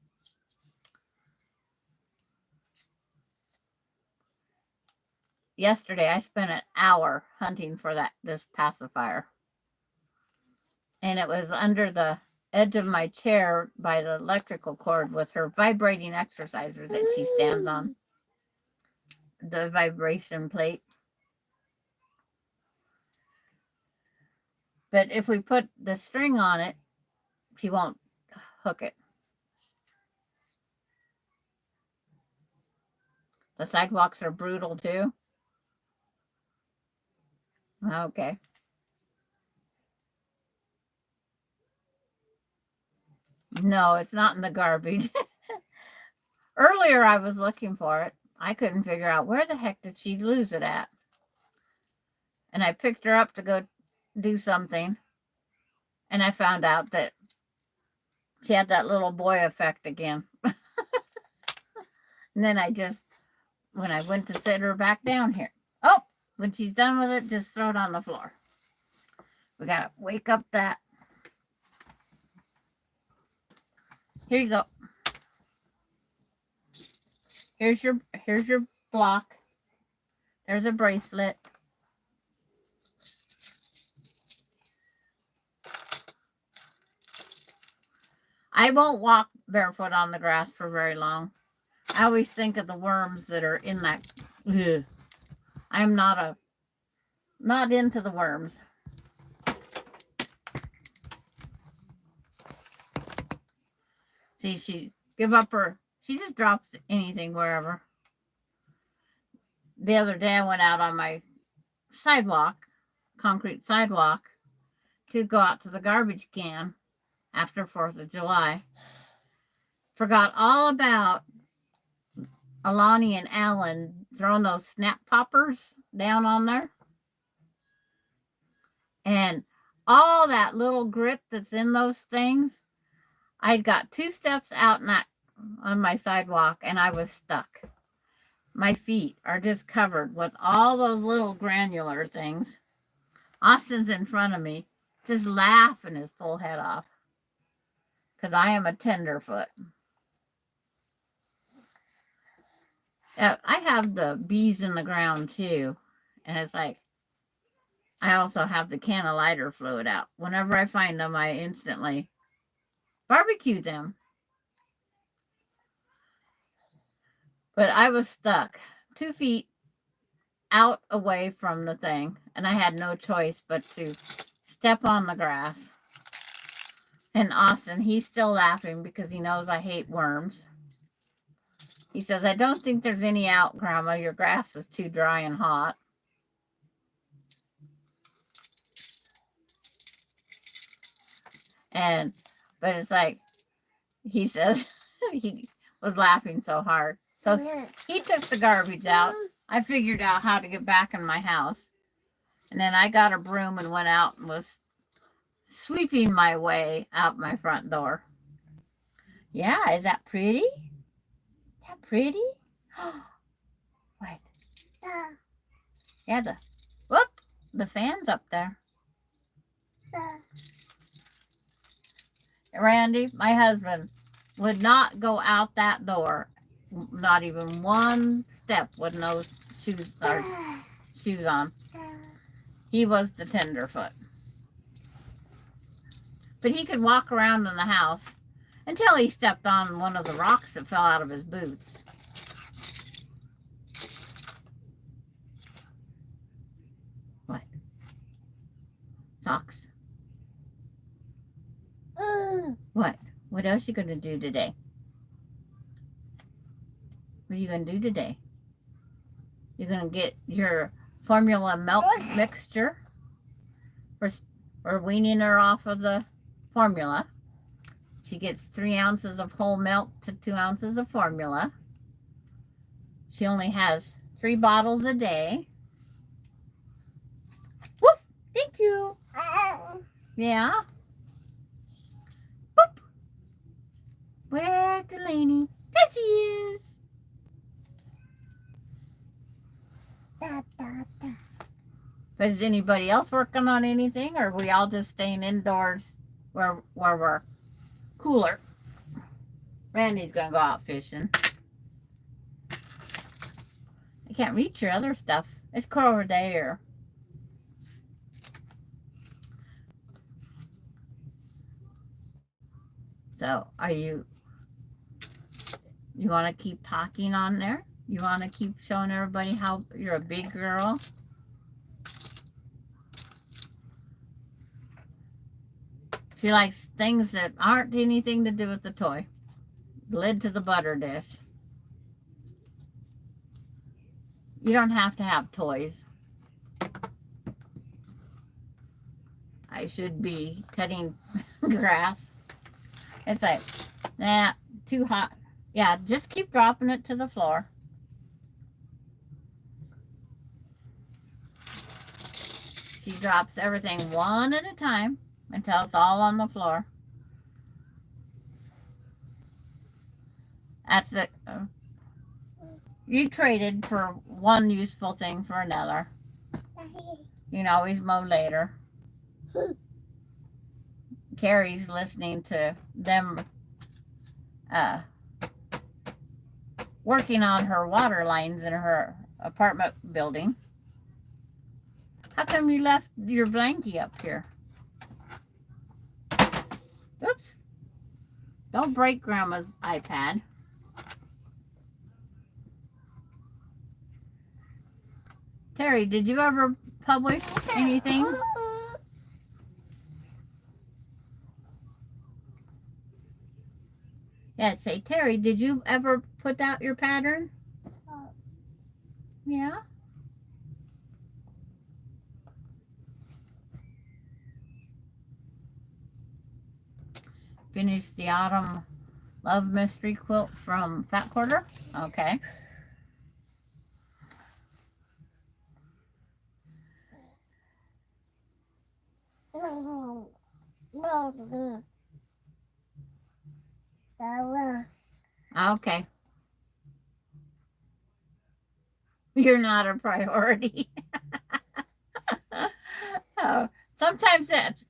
Yesterday I spent an hour hunting for this pacifier. And it was under the edge of my chair by the electrical cord with her vibrating exerciser that she stands on. The vibration plate. But if we put the string on it, she won't hook it. The sidewalks are brutal too. Okay. No, it's not in the garbage. Earlier I was looking for it. I couldn't figure out where the heck did she lose it at. And I picked her up to go do something. And I found out that she had that little boy effect again. And then when I went to set her back down here. Oh, when she's done with it, just throw it on the floor. We got to wake up that. Here you go. Here's your block. There's a bracelet. I won't walk barefoot on the grass for very long. I always think of the worms that are in that. Ugh. I'm not into the worms. See, she just drops anything wherever. The other day I went out on my concrete sidewalk, to go out to the garbage can after 4th of July. Forgot all about Alani and Alan throwing those snap poppers down on there. And all that little grit that's in those things, I'd got 2 steps out on my sidewalk and I was stuck. My feet are just covered with all those little granular things. Austin's in front of me, just laughing his full head off, because I am a tenderfoot. I have the bees in the ground too, and it's like, I also have the can of lighter fluid out. Whenever I find them, I instantly barbecue them. But I was stuck 2 feet out away from the thing, and I had no choice but to step on the grass. And Austin, he's still laughing because he knows I hate worms. He says, I don't think there's any out, Grandma. Your grass is too dry and hot. But it's like, he says, he was laughing so hard. So he took the garbage out. I figured out how to get back in my house. And then I got a broom and went out and was sweeping my way out my front door. Yeah, is that pretty? Is that pretty? What? Yeah, the fan's up there. Randy, my husband, would not go out that door, not even one step with no shoes on. He was the tenderfoot. But he could walk around in the house until he stepped on one of the rocks that fell out of his boots. What? Socks? What? What else you going to do today? What are you going to do today? You're going to get your formula milk mixture. We're weaning her off of the formula. She gets 3 ounces of whole milk to 2 ounces of formula. She only has 3 bottles a day. Whoop! Thank you. Yeah. Whoop. Where's Delaney? There she is. But is anybody else working on anything, or are we all just staying indoors where we're cooler? Randy's gonna go out fishing. I can't reach your other stuff. It's clear over there. So, you want to keep talking on there? You want to keep showing everybody how you're a big girl? She likes things that aren't anything to do with the toy. Lid to the butter dish. You don't have to have toys. I should be cutting grass. It's like, nah, too hot. Yeah, just keep dropping it to the floor. She drops everything one at a time until it's all on the floor. That's it. You traded for one useful thing for another. You can always mow later. Carrie's listening to them working on her water lines in her apartment building. How come you left your blankie up here? Oops. Don't break Grandma's iPad. Terry, did you ever publish anything? Yeah, say, Terry, did you ever put out your pattern? Yeah. Finished the autumn love mystery quilt from Fat Quarter. Okay. Okay. You're not a priority. Oh, sometimes that's,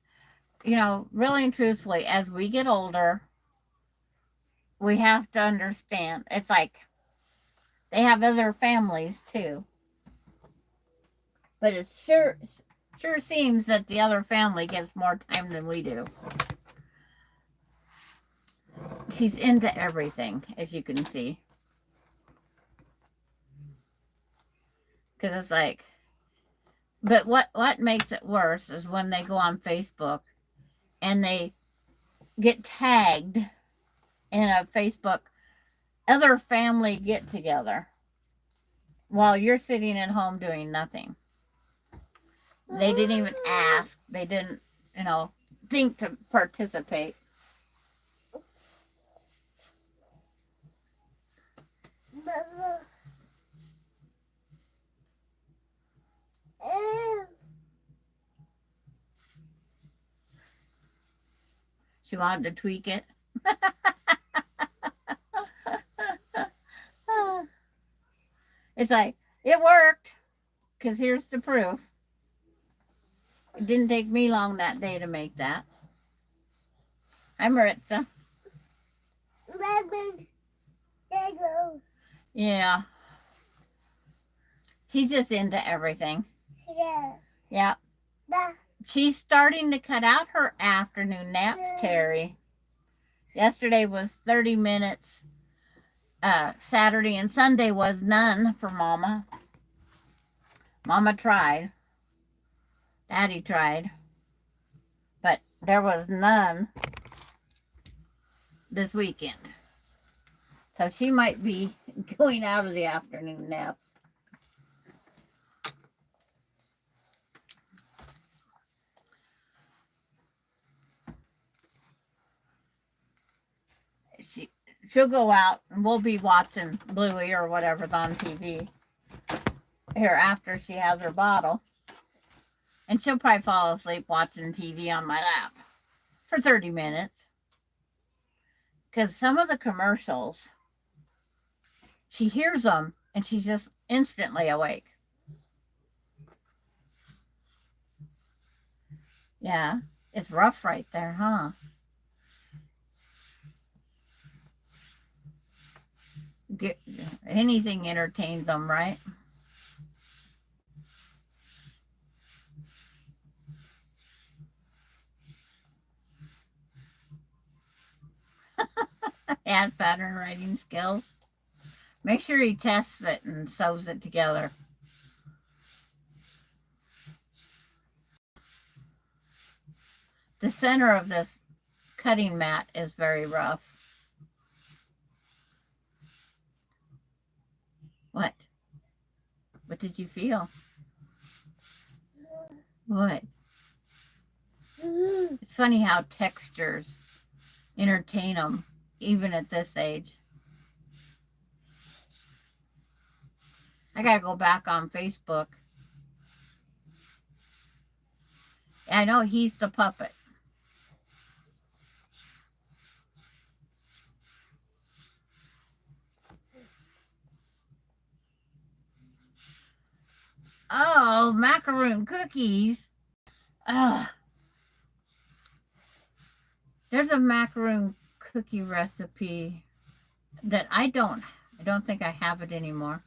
really and truthfully, as we get older, we have to understand. It's like they have other families too. But it sure seems that the other family gets more time than we do. She's into everything, as you can see. Because it's like, but what makes it worse is when they go on Facebook and they get tagged in a Facebook other family get together while you're sitting at home doing nothing. They didn't even ask. They didn't, think to participate. She wanted to tweak it. It's like, it worked, because here's the proof. It didn't take me long that day to make that. Hi, Maritza. Yeah. She's just into everything. Yeah. She's starting to cut out her afternoon naps, Terry. Yesterday was 30 minutes. Saturday and Sunday was none for Mama. Mama tried. Daddy tried. But there was none this weekend. So she might be going out of the afternoon naps. She'll go out and we'll be watching Bluey or whatever's on TV here after she has her bottle. And she'll probably fall asleep watching TV on my lap for 30 minutes. Because some of the commercials, she hears them and she's just instantly awake. Yeah, it's rough right there, huh? Anything entertains them, right? Has pattern writing skills. Make sure he tests it and sews it together. The center of this cutting mat is very rough. What? What did you feel? What? It's funny how textures entertain them, even at this age. I gotta go back on Facebook. I know he's the puppet. Oh, macaroon cookies. Ugh. There's a macaroon cookie recipe that I don't think I have it anymore.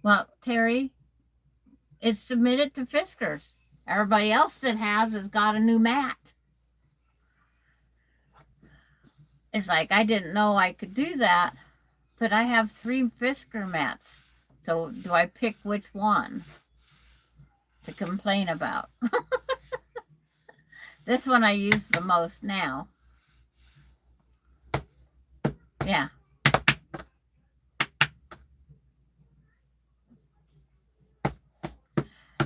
Well, Terry, it's submitted to Fiskars. Everybody else that has got a new mat. It's like, I didn't know I could do that, but I have 3 Fiskar mats. So do I pick which one to complain about? This one I use the most now. Yeah.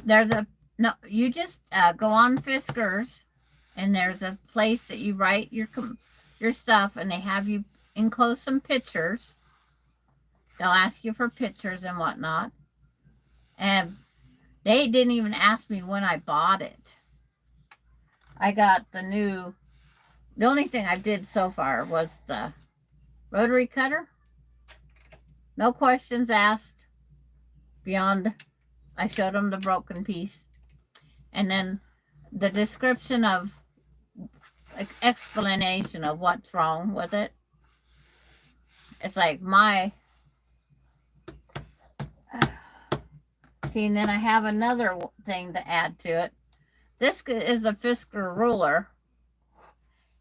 There's a, no, you just go on Fiskars, and there's a place that you write your stuff, and they have you enclose some pictures. They'll ask you for pictures and whatnot. And they didn't even ask me when I bought it. I got the only thing I did so far was the rotary cutter. No questions asked beyond I showed them the broken piece. And then the description of explanation of what's wrong with it. It's like see, and then I have another thing to add to it. This is a Fiskar ruler,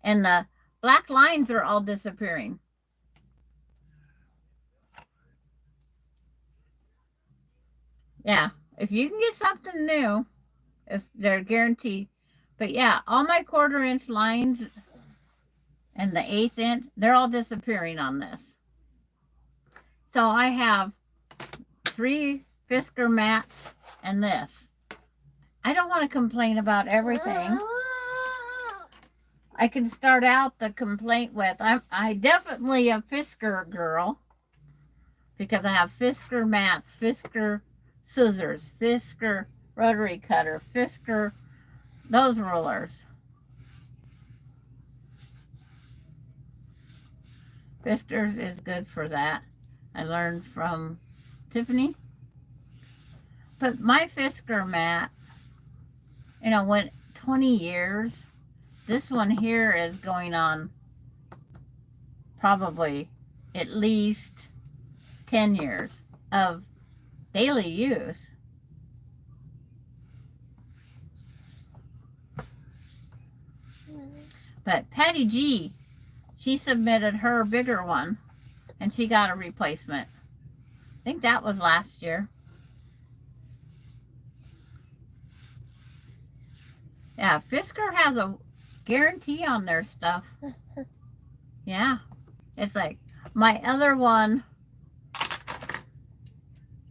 and the black lines are all disappearing. Yeah, if you can get something new, if they're guaranteed. But yeah, all my 1/4 inch lines and the 1/8 inch, they're all disappearing on this. So I have 3 Fiskar mats and this. I don't want to complain about everything. I can start out the complaint with, I definitely a Fiskar girl, because I have Fiskar mats, Fiskar scissors, Fiskar rotary cutter, Fiskar those rulers. Fiskars is good for that. I learned from Tiffany. But my Fiskar mat, went 20 years. This one here is going on probably at least 10 years of daily use. But Patty G, she submitted her bigger one, and she got a replacement. I think that was last year. Yeah, Fiskar has a guarantee on their stuff. Yeah, it's like my other one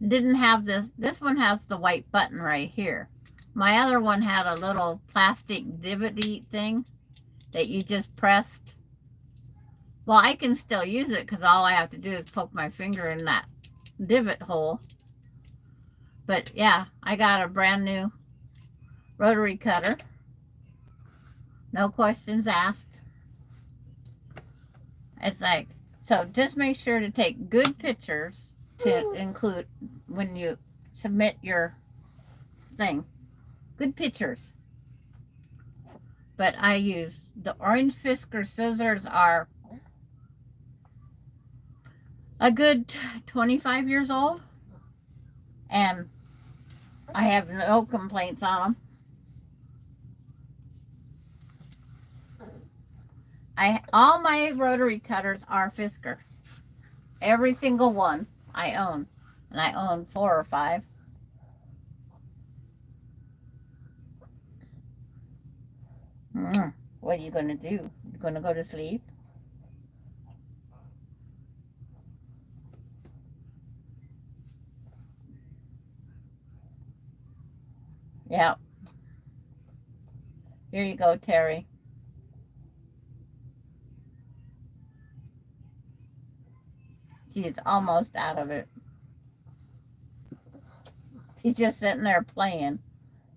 didn't have this. This one has the white button right here. My other one had a little plastic divot thing that you just pressed. Well, I can still use it because all I have to do is poke my finger in that divot hole. But yeah, I got a brand new rotary cutter. No questions asked. It's like, so just make sure to take good pictures to include when you submit your thing. Good pictures. But I use the orange Fiskar scissors are a good 25 years old, and I have no complaints on them. All my rotary cutters are Fiskar. Every single one I own, and I own 4 or 5. What are you going to do? You going to go to sleep? Yeah. Here you go, Terry. She's almost out of it. She's just sitting there playing,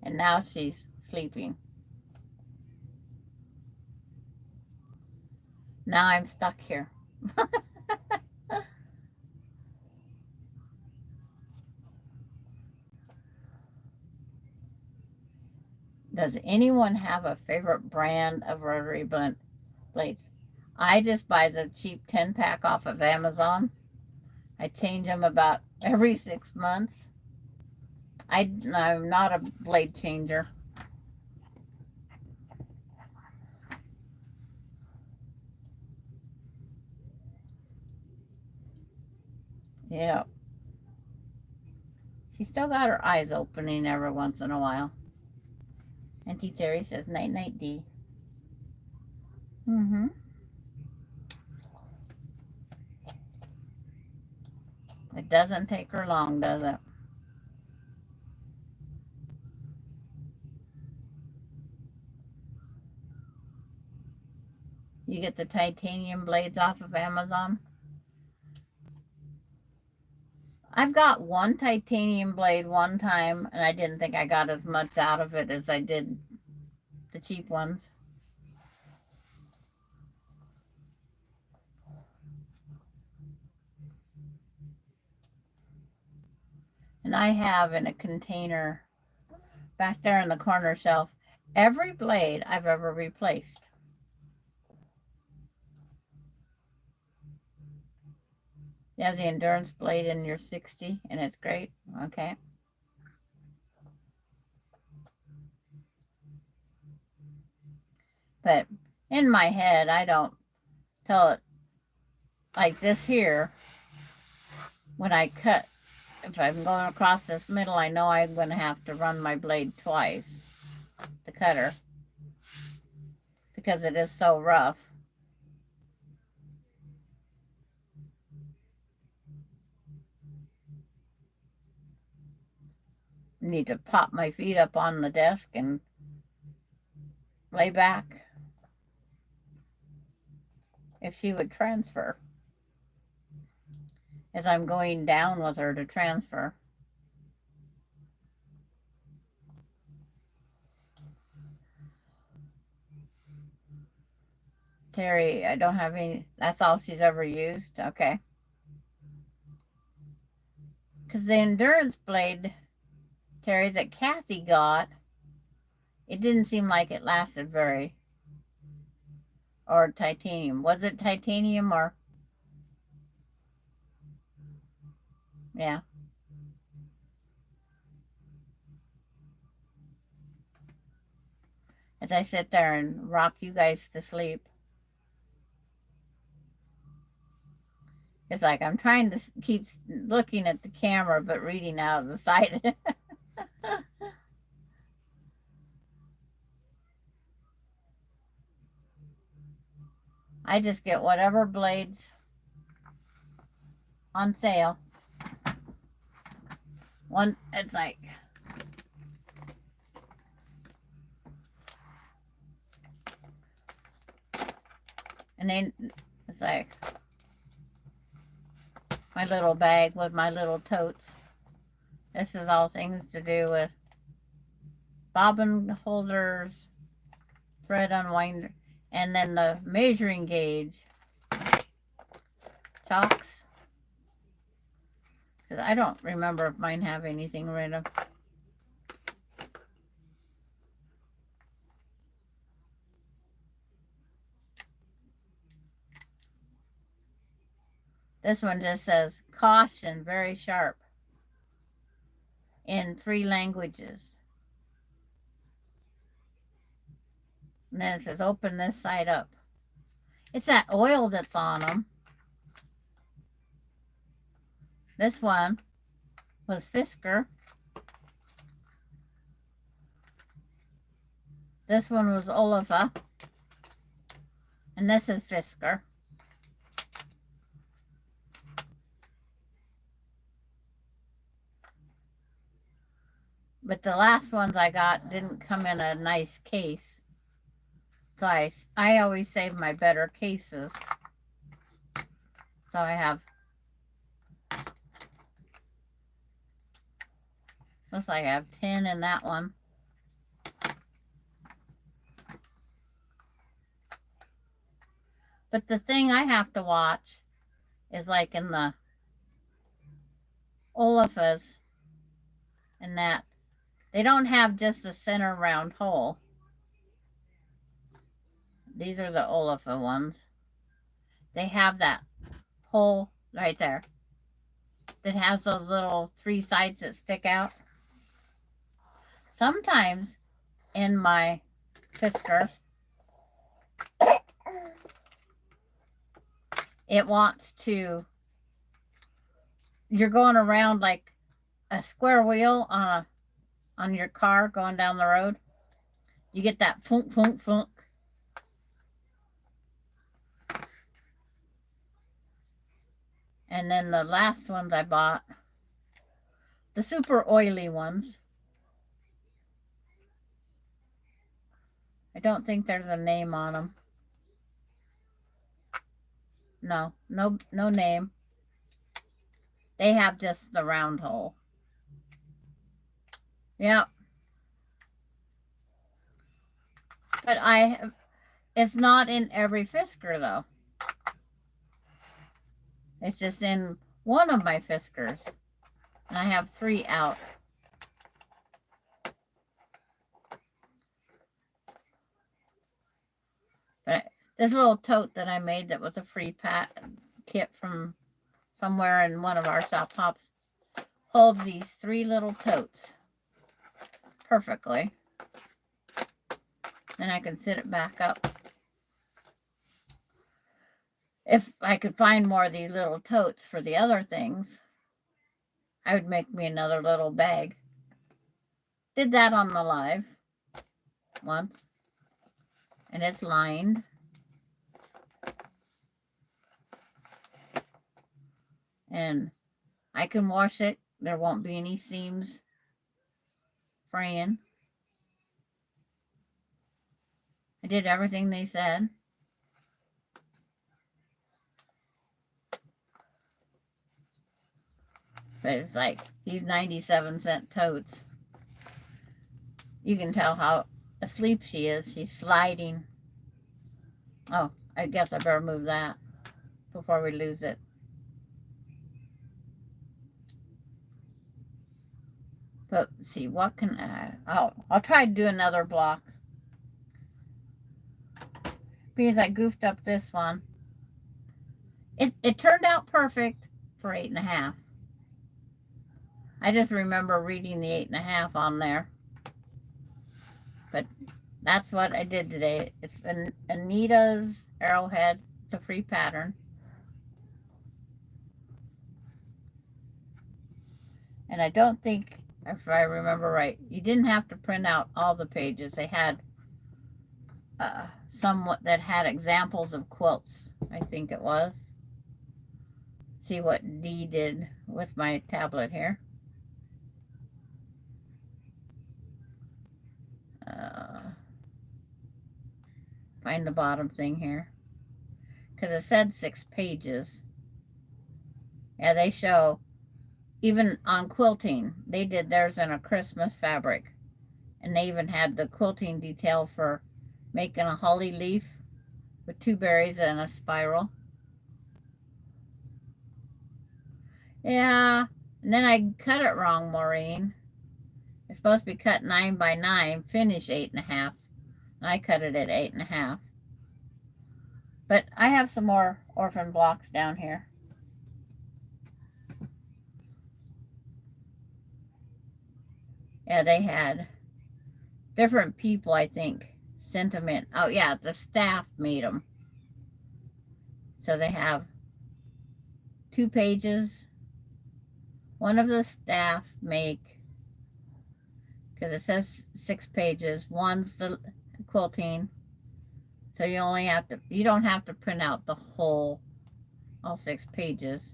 and now she's sleeping. Now I'm stuck here. Does anyone have a favorite brand of rotary blades? I just buy the cheap 10-pack off of Amazon. I change them about every 6 months. I'm not a blade changer. Yeah. She still got her eyes opening every once in a while. Auntie Terry says, night, night, D. Mm-hmm. It doesn't take her long, does it? You get the titanium blades off of Amazon? I've got one titanium blade one time, and I didn't think I got as much out of it as I did the cheap ones. And I have in a container back there in the corner shelf every blade I've ever replaced. You have the endurance blade in your 60 and it's great. Okay. But in my head, I don't tell it like this here. When I cut, if I'm going across this middle, I know I'm going to have to run my blade twice, the cutter, because it is so rough. I need to pop my feet up on the desk and lay back. If she would transfer, as I'm going down with her to transfer. Terry, I don't have any, that's all she's ever used. Okay. Because the endurance blade, Terry, that Kathy got, it didn't seem like it lasted very, or titanium. Was it titanium or? Yeah. As I sit there and rock you guys to sleep. It's like I'm trying to keep looking at the camera but reading out of the side. I just get whatever blades on sale. One, it's like, and then it's like my little bag with my little totes. This is all things to do with bobbin holders, thread unwinder, and then the measuring gauge, chalks. Because I don't remember if mine have anything rid of. This one just says, caution, very sharp, in 3 languages. And then it says, open this side up. It's that oil that's on them. This one was Fisker. This one was Oliva. And this is Fisker. But the last ones I got didn't come in a nice case. So I always save my better cases. So I have, looks like I have 10 in that one. But the thing I have to watch is like in the Olafas and that they don't have just a center round hole. These are the Olafa ones. They have that hole right there that has those little 3 sides that stick out. Sometimes in my Fisker, it wants to, you're going around like a square wheel on your car going down the road. You get that funk, funk, funk. And then the last ones I bought, the super oily ones. I don't think there's a name on them. No name. They have just the round hole. Yeah. But it's not in every Fisker though. It's just in one of my Fiskers. And I have 3 out. But this little tote that I made that was a free kit from somewhere in one of our shop hops holds these 3 little totes perfectly. Then I can sit it back up. If I could find more of these little totes for the other things, I would make me another little bag. Did that on the live once. And it's lined. And I can wash it. There won't be any seams fraying. I did everything they said. But it's like these 97-cent totes. You can tell how asleep she is. She's sliding. Oh, I guess I better move that before we lose it. But see, what can I'll try to do another block. Because I goofed up this one. It turned out perfect for 8.5. I just remember reading the 8.5 on there. But that's what I did today. It's Anita's arrowhead. It's a free pattern. And I don't think, if I remember right, you didn't have to print out all the pages. They had some that had examples of quilts, I think it was. See what Dee did with my tablet here. Find the bottom thing here. Because it said 6 pages. Yeah, they show, even on quilting, they did theirs in a Christmas fabric. And they even had the quilting detail for making a holly leaf with 2 berries and a spiral. Yeah, and then I cut it wrong, Maureen. It's supposed to be cut 9 by 9, finish 8.5. And I cut it at 8.5. But I have some more orphan blocks down here. Yeah, they had different people, I think, sent them in. Oh, yeah, the staff made them. So they have 2 pages. One of the staff make, because it says 6 pages. One's the quilting. So you don't have to print out the whole, all 6 pages.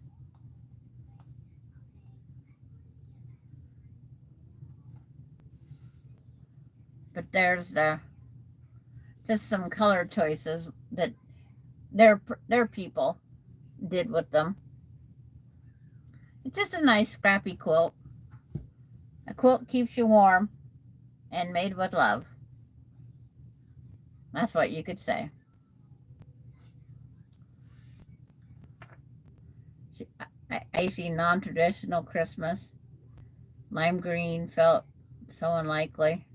But there's just some color choices that their people did with them. It's just a nice scrappy quilt. A quilt keeps you warm and made with love. That's what you could say. Icy non-traditional Christmas. Lime green felt so unlikely.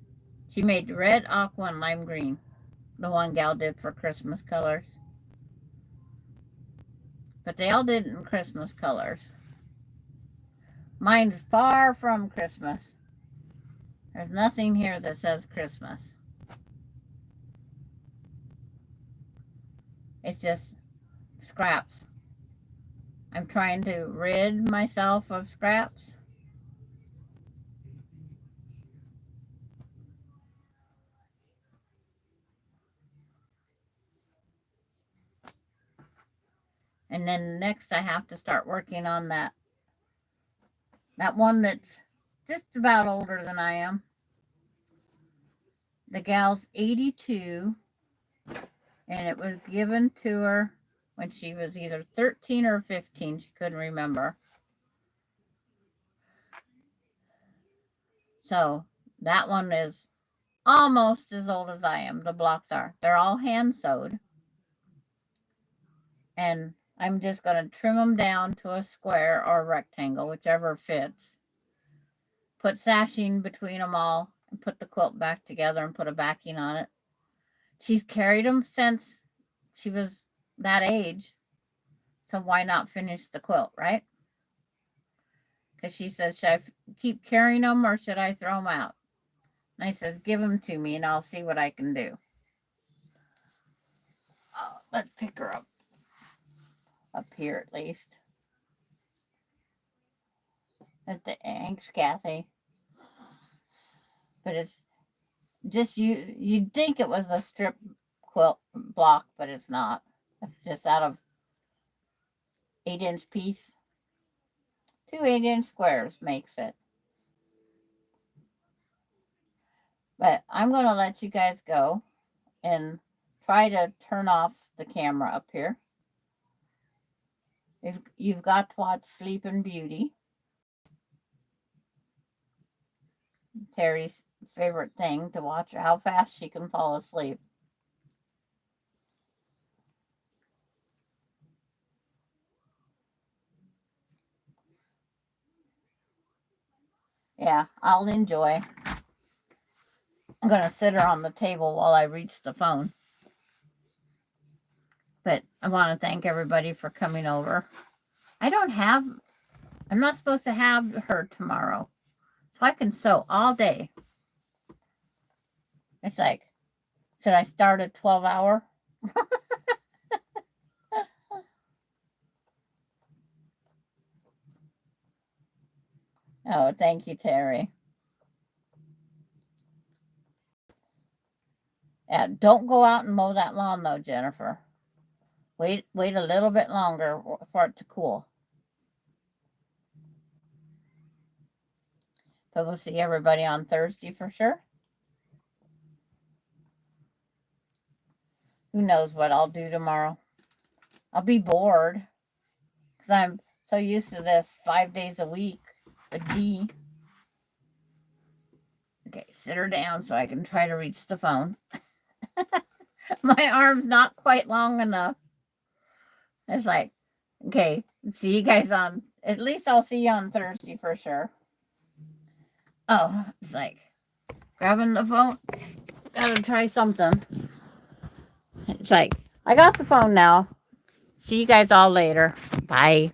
She made red, aqua, and lime green. The one gal did for Christmas colors. But they all did it in Christmas colors. Mine's far from Christmas. There's nothing here that says Christmas. It's just scraps. I'm trying to rid myself of scraps. And then next I have to start working on that one that's just about older than I am. The gal's 82, and it was given to her when she was either 13 or 15. She couldn't remember. So that one is almost as old as I am. The blocks are. They're all hand sewed. And I'm just going to trim them down to a square or a rectangle, whichever fits. Put sashing between them all and put the quilt back together and put a backing on it. She's carried them since she was that age. So why not finish the quilt, right? Because she says, should I keep carrying them or should I throw them out? And I says, give them to me and I'll see what I can do. Oh, let's pick her up here at least. Thanks, Kathy. But it's just you'd think it was a strip quilt block, but it's not. It's just out of 8-inch piece. 2 8-inch squares makes it. But I'm going to let you guys go and try to turn off the camera up here. You've got to watch Sleeping Beauty. Terry's favorite thing to watch, how fast she can fall asleep. Yeah, I'll enjoy. I'm going to sit her on the table while I reach the phone. But I want to thank everybody for coming over. I'm not supposed to have her tomorrow. So I can sew all day. It's like, should I start a 12-hour? Oh, thank you, Terry. Yeah, don't go out and mow that lawn, though, Jennifer. Wait a little bit longer for it to cool. But we'll see everybody on Thursday for sure. Who knows what I'll do tomorrow? I'll be bored because I'm so used to this 5 days a week, a D. Okay, sit her down so I can try to reach the phone. My arm's not quite long enough. It's like, okay, see you guys on, at least I'll see you on Thursday for sure. Oh, it's like grabbing the phone. Gotta try something. It's like, I got the phone now. See you guys all later. Bye.